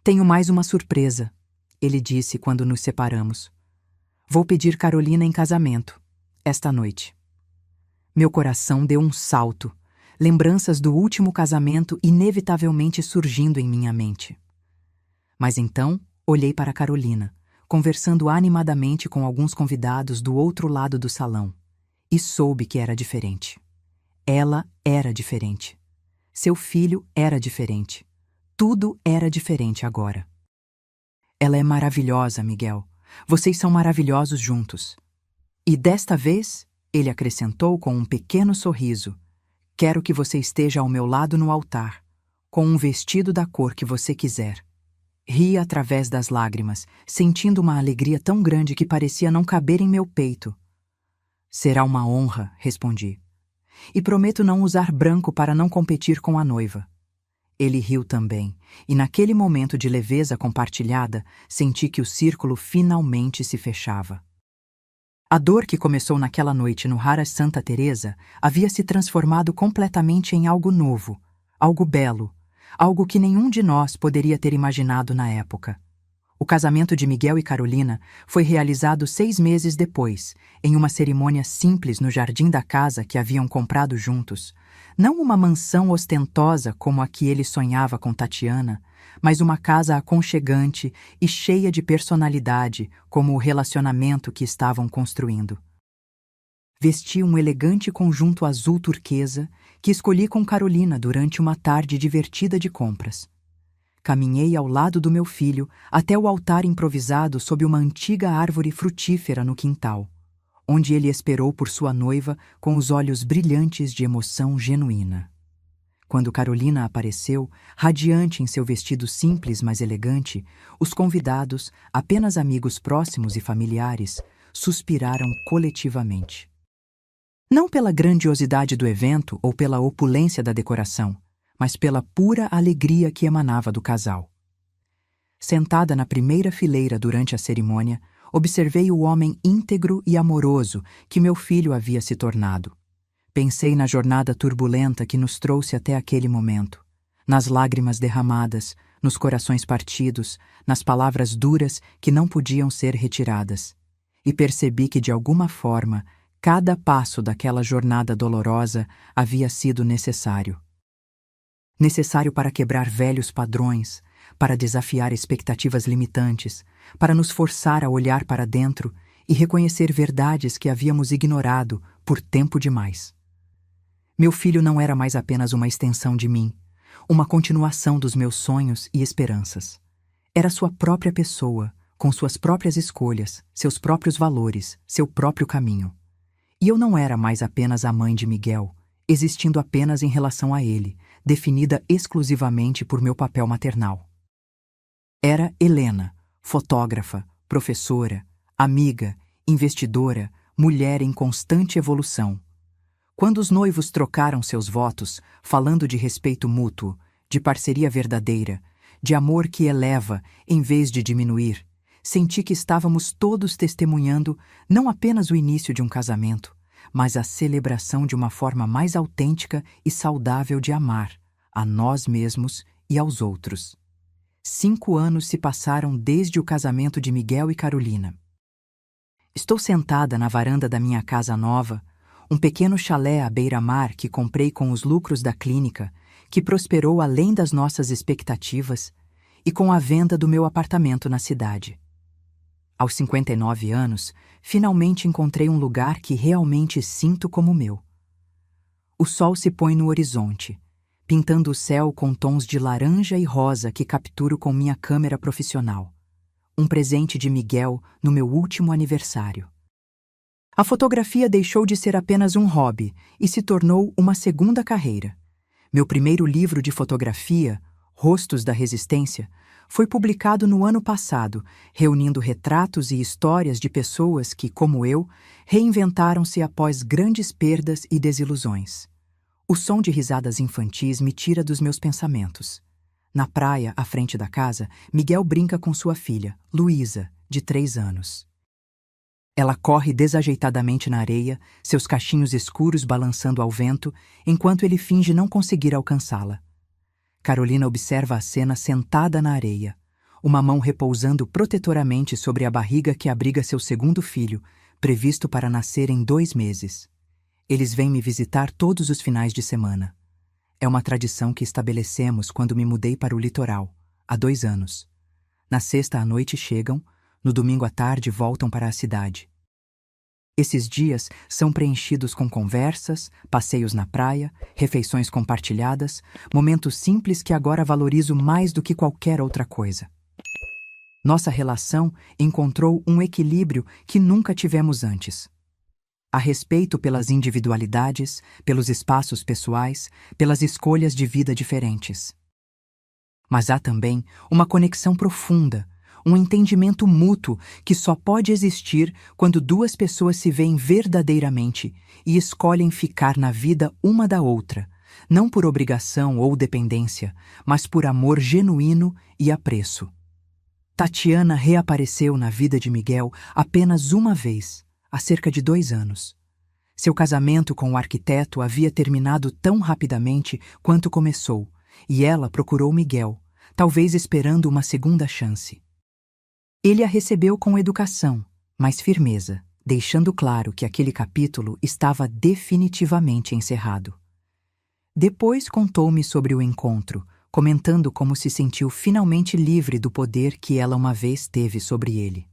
Tenho mais uma surpresa, ele disse quando nos separamos. Vou pedir Carolina em casamento, esta noite. Meu coração deu um salto, lembranças do último casamento inevitavelmente surgindo em minha mente. Mas então, olhei para Carolina, conversando animadamente com alguns convidados do outro lado do salão, e soube que era diferente. Ela era diferente. Seu filho era diferente. Tudo era diferente agora. Ela é maravilhosa, Miguel. Vocês são maravilhosos juntos. E desta vez, ele acrescentou com um pequeno sorriso, quero que você esteja ao meu lado no altar, com um vestido da cor que você quiser. Ri através das lágrimas, sentindo uma alegria tão grande que parecia não caber em meu peito. Será uma honra, respondi. E prometo não usar branco para não competir com a noiva. Ele riu também, e naquele momento de leveza compartilhada, senti que o círculo finalmente se fechava. A dor que começou naquela noite no Haras Santa Teresa havia se transformado completamente em algo novo, algo belo, algo que nenhum de nós poderia ter imaginado na época. O casamento de Miguel e Carolina foi realizado 6 meses depois, em uma cerimônia simples no jardim da casa que haviam comprado juntos. Não uma mansão ostentosa como a que ele sonhava com Tatiana, mas uma casa aconchegante e cheia de personalidade, como o relacionamento que estavam construindo. Vesti um elegante conjunto azul turquesa que escolhi com Carolina durante uma tarde divertida de compras. Caminhei ao lado do meu filho até o altar improvisado sob uma antiga árvore frutífera no quintal, onde ele esperou por sua noiva com os olhos brilhantes de emoção genuína. Quando Carolina apareceu, radiante em seu vestido simples mas elegante, os convidados, apenas amigos próximos e familiares, suspiraram coletivamente. Não pela grandiosidade do evento ou pela opulência da decoração, mas pela pura alegria que emanava do casal. Sentada na primeira fileira durante a cerimônia, observei o homem íntegro e amoroso que meu filho havia se tornado. Pensei na jornada turbulenta que nos trouxe até aquele momento, nas lágrimas derramadas, nos corações partidos, nas palavras duras que não podiam ser retiradas. E percebi que, de alguma forma, cada passo daquela jornada dolorosa havia sido necessário. Necessário para quebrar velhos padrões, para desafiar expectativas limitantes, para nos forçar a olhar para dentro e reconhecer verdades que havíamos ignorado por tempo demais. Meu filho não era mais apenas uma extensão de mim, uma continuação dos meus sonhos e esperanças. Era sua própria pessoa, com suas próprias escolhas, seus próprios valores, seu próprio caminho. E eu não era mais apenas a mãe de Miguel, existindo apenas em relação a ele, definida exclusivamente por meu papel maternal. Era Helena, fotógrafa, professora, amiga, investidora, mulher em constante evolução. Quando os noivos trocaram seus votos, falando de respeito mútuo, de parceria verdadeira, de amor que eleva em vez de diminuir, senti que estávamos todos testemunhando não apenas o início de um casamento, mas a celebração de uma forma mais autêntica e saudável de amar, a nós mesmos e aos outros. 5 anos se passaram desde o casamento de Miguel e Carolina. Estou sentada na varanda da minha casa nova, um pequeno chalé à beira-mar que comprei com os lucros da clínica, que prosperou além das nossas expectativas, e com a venda do meu apartamento na cidade. Aos 59 anos, finalmente encontrei um lugar que realmente sinto como meu. O sol se põe no horizonte, pintando o céu com tons de laranja e rosa que capturo com minha câmera profissional. Um presente de Miguel no meu último aniversário. A fotografia deixou de ser apenas um hobby e se tornou uma segunda carreira. Meu primeiro livro de fotografia, Rostos da Resistência, Foi publicado no ano passado, reunindo retratos e histórias de pessoas que, como eu, reinventaram-se após grandes perdas e desilusões. O som de risadas infantis me tira dos meus pensamentos. Na praia, à frente da casa, Miguel brinca com sua filha, Luísa, de 3 anos. Ela corre desajeitadamente na areia, seus cachinhos escuros balançando ao vento, enquanto ele finge não conseguir alcançá-la. Carolina observa a cena sentada na areia, uma mão repousando protetoramente sobre a barriga que abriga seu segundo filho, previsto para nascer em 2 meses. Eles vêm me visitar todos os finais de semana. É uma tradição que estabelecemos quando me mudei para o litoral, há 2 anos. Na sexta à noite chegam, no domingo à tarde voltam para a cidade. Esses dias são preenchidos com conversas, passeios na praia, refeições compartilhadas, momentos simples que agora valorizo mais do que qualquer outra coisa. Nossa relação encontrou um equilíbrio que nunca tivemos antes. Há respeito pelas individualidades, pelos espaços pessoais, pelas escolhas de vida diferentes. Mas há também uma conexão profunda, um entendimento mútuo que só pode existir quando 2 pessoas se veem verdadeiramente e escolhem ficar na vida uma da outra, não por obrigação ou dependência, mas por amor genuíno e apreço. Tatiana reapareceu na vida de Miguel apenas uma vez, há cerca de 2 anos. Seu casamento com o arquiteto havia terminado tão rapidamente quanto começou, e ela procurou Miguel, talvez esperando uma segunda chance. Ele a recebeu com educação, mas firmeza, deixando claro que aquele capítulo estava definitivamente encerrado. Depois contou-me sobre o encontro, comentando como se sentiu finalmente livre do poder que ela uma vez teve sobre ele.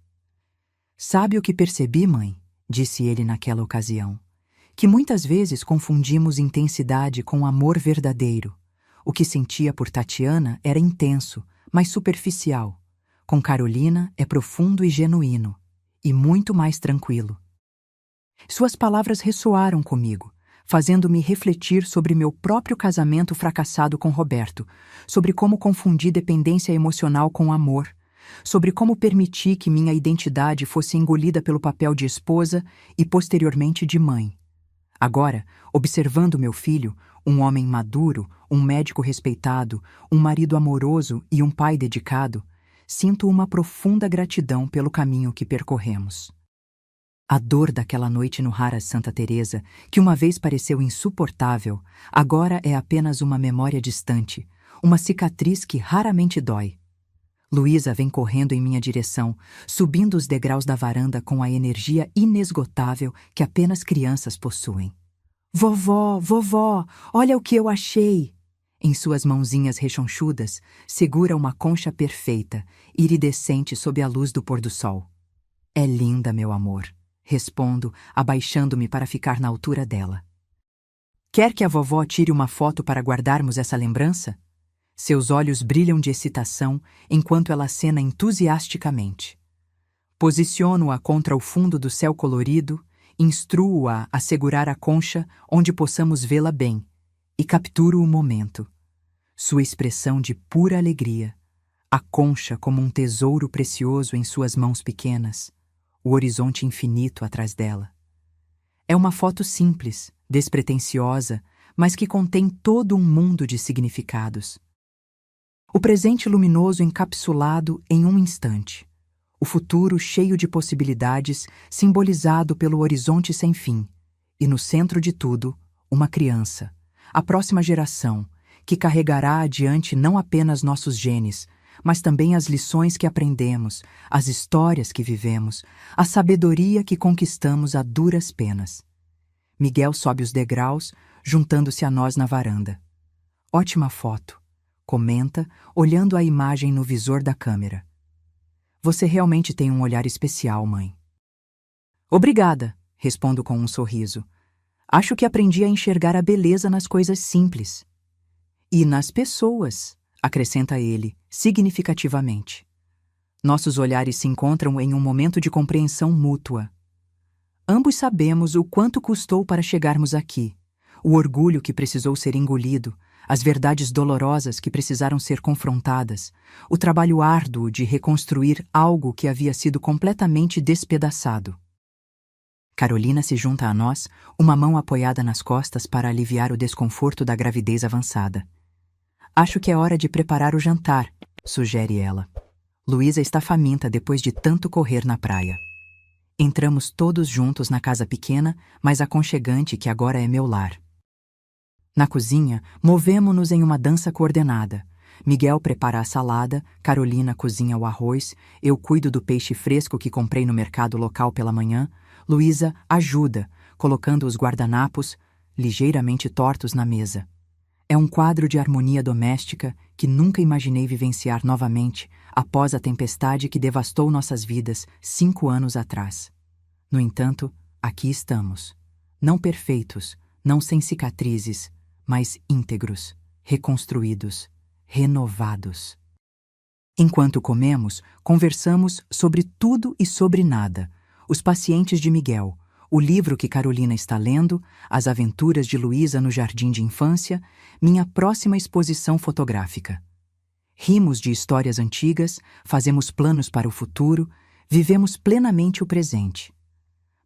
"Sabe o que percebi, mãe?", disse ele naquela ocasião. "Que muitas vezes confundimos intensidade com amor verdadeiro. O que sentia por Tatiana era intenso, mas superficial. Com Carolina é profundo e genuíno, e muito mais tranquilo." Suas palavras ressoaram comigo, fazendo-me refletir sobre meu próprio casamento fracassado com Roberto, sobre como confundi dependência emocional com amor, sobre como permiti que minha identidade fosse engolida pelo papel de esposa e posteriormente de mãe. Agora, observando meu filho, um homem maduro, um médico respeitado, um marido amoroso e um pai dedicado, sinto uma profunda gratidão pelo caminho que percorremos. A dor daquela noite no Haras Santa Teresa, que uma vez pareceu insuportável, agora é apenas uma memória distante, uma cicatriz que raramente dói. Luísa vem correndo em minha direção, subindo os degraus da varanda com a energia inesgotável que apenas crianças possuem. "Vovó, vovó, olha o que eu achei!" Em suas mãozinhas rechonchudas, segura uma concha perfeita, iridescente sob a luz do pôr-do-sol. "É linda, meu amor", respondo, abaixando-me para ficar na altura dela. "Quer que a vovó tire uma foto para guardarmos essa lembrança?" Seus olhos brilham de excitação enquanto ela acena entusiasticamente. Posiciono-a contra o fundo do céu colorido, instruo-a a segurar a concha onde possamos vê-la bem, e capturo o momento. Sua expressão de pura alegria, a concha como um tesouro precioso em suas mãos pequenas, o horizonte infinito atrás dela. É uma foto simples, despretensiosa, mas que contém todo um mundo de significados. O presente luminoso encapsulado em um instante. O futuro cheio de possibilidades, simbolizado pelo horizonte sem fim. E no centro de tudo, uma criança, a próxima geração, que carregará adiante não apenas nossos genes, mas também as lições que aprendemos, as histórias que vivemos, a sabedoria que conquistamos a duras penas. Miguel sobe os degraus, juntando-se a nós na varanda. "Ótima foto", comenta, olhando a imagem no visor da câmera. "Você realmente tem um olhar especial, mãe." "Obrigada", respondo com um sorriso. "Acho que aprendi a enxergar a beleza nas coisas simples." "E nas pessoas", acrescenta ele, significativamente. Nossos olhares se encontram em um momento de compreensão mútua. Ambos sabemos o quanto custou para chegarmos aqui, o orgulho que precisou ser engolido, as verdades dolorosas que precisaram ser confrontadas, o trabalho árduo de reconstruir algo que havia sido completamente despedaçado. Carolina se junta a nós, uma mão apoiada nas costas para aliviar o desconforto da gravidez avançada. Acho que é hora de preparar o jantar, sugere ela. Luísa está faminta depois de tanto correr na praia. Entramos todos juntos na casa pequena, mas aconchegante que agora é meu lar. Na cozinha, movemo-nos em uma dança coordenada. Miguel prepara a salada, Carolina cozinha o arroz, eu cuido do peixe fresco que comprei no mercado local pela manhã, Luísa ajuda, colocando os guardanapos, ligeiramente tortos, na mesa. É um quadro de harmonia doméstica que nunca imaginei vivenciar novamente após a tempestade que devastou nossas vidas 5 anos atrás. No entanto, aqui estamos. Não perfeitos, não sem cicatrizes, mas íntegros, reconstruídos, renovados. Enquanto comemos, conversamos sobre tudo e sobre nada. Os pacientes de Miguel, o livro que Carolina está lendo, as aventuras de Luísa no jardim de infância, minha próxima exposição fotográfica. Rimos de histórias antigas, fazemos planos para o futuro, vivemos plenamente o presente.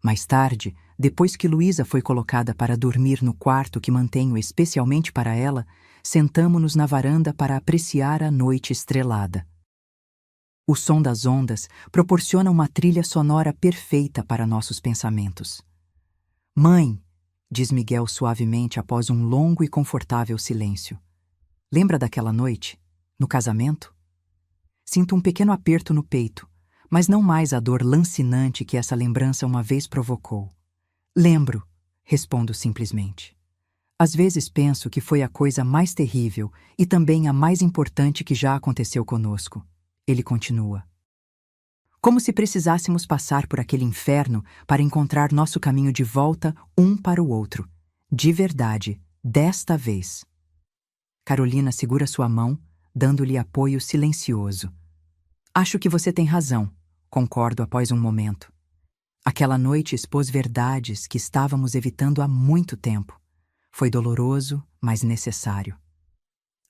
Mais tarde, depois que Luísa foi colocada para dormir no quarto que mantenho especialmente para ela, sentamo-nos na varanda para apreciar a noite estrelada. O som das ondas proporciona uma trilha sonora perfeita para nossos pensamentos. Mãe, diz Miguel suavemente após um longo e confortável silêncio. Lembra daquela noite, no casamento? Sinto um pequeno aperto no peito, mas não mais a dor lancinante que essa lembrança uma vez provocou. Lembro, respondo simplesmente. Às vezes penso que foi a coisa mais terrível e também a mais importante que já aconteceu conosco. Ele continua. Como se precisássemos passar por aquele inferno para encontrar nosso caminho de volta um para o outro. De verdade, desta vez. Carolina segura sua mão, dando-lhe apoio silencioso. Acho que você tem razão, concordo após um momento. Aquela noite expôs verdades que estávamos evitando há muito tempo. Foi doloroso, mas necessário.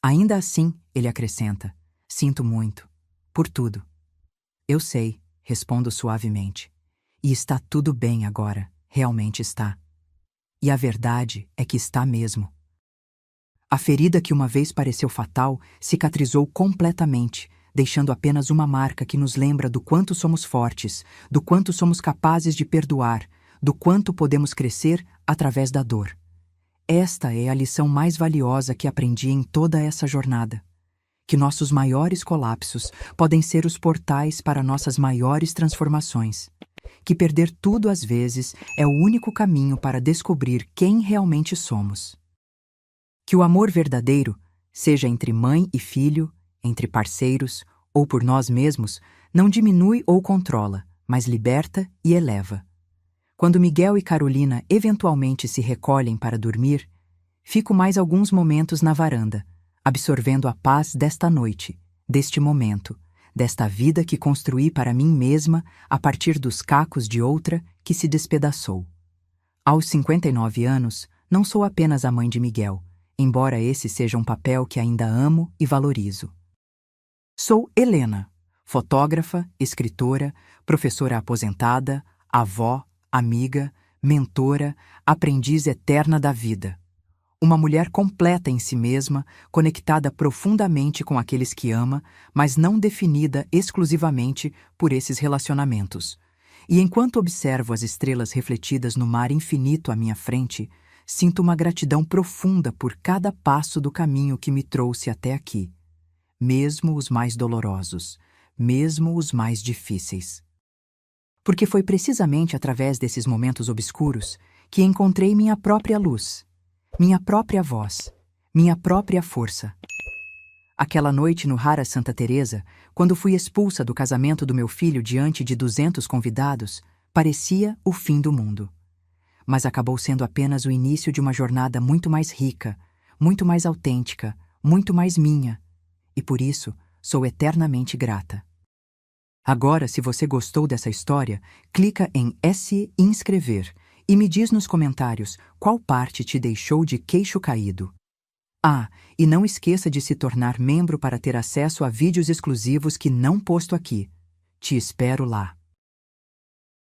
Ainda assim, ele acrescenta, sinto muito. Por tudo. Eu sei, respondo suavemente. E está tudo bem agora, realmente está. E a verdade é que está mesmo. A ferida que uma vez pareceu fatal cicatrizou completamente, deixando apenas uma marca que nos lembra do quanto somos fortes, do quanto somos capazes de perdoar, do quanto podemos crescer através da dor. Esta é a lição mais valiosa que aprendi em toda essa jornada. Que nossos maiores colapsos podem ser os portais para nossas maiores transformações. Que perder tudo às vezes é o único caminho para descobrir quem realmente somos. Que o amor verdadeiro, seja entre mãe e filho, entre parceiros ou por nós mesmos, não diminui ou controla, mas liberta e eleva. Quando Miguel e Carolina eventualmente se recolhem para dormir, fico mais alguns momentos na varanda, absorvendo a paz desta noite, deste momento, desta vida que construí para mim mesma a partir dos cacos de outra que se despedaçou. Aos 59 anos, não sou apenas a mãe de Miguel, embora esse seja um papel que ainda amo e valorizo. Sou Helena, fotógrafa, escritora, professora aposentada, avó, amiga, mentora, aprendiz eterna da vida. Uma mulher completa em si mesma, conectada profundamente com aqueles que ama, mas não definida exclusivamente por esses relacionamentos. E enquanto observo as estrelas refletidas no mar infinito à minha frente, sinto uma gratidão profunda por cada passo do caminho que me trouxe até aqui. Mesmo os mais dolorosos, mesmo os mais difíceis. Porque foi precisamente através desses momentos obscuros que encontrei minha própria luz, minha própria voz, minha própria força. Aquela noite no Rara Santa Teresa, quando fui expulsa do casamento do meu filho diante de 200 convidados, parecia o fim do mundo. Mas acabou sendo apenas o início de uma jornada muito mais rica, muito mais autêntica, muito mais minha. E por isso, sou eternamente grata. Agora, se você gostou dessa história, clica em se inscrever e me diz nos comentários qual parte te deixou de queixo caído. Ah, e não esqueça de se tornar membro para ter acesso a vídeos exclusivos que não posto aqui. Te espero lá.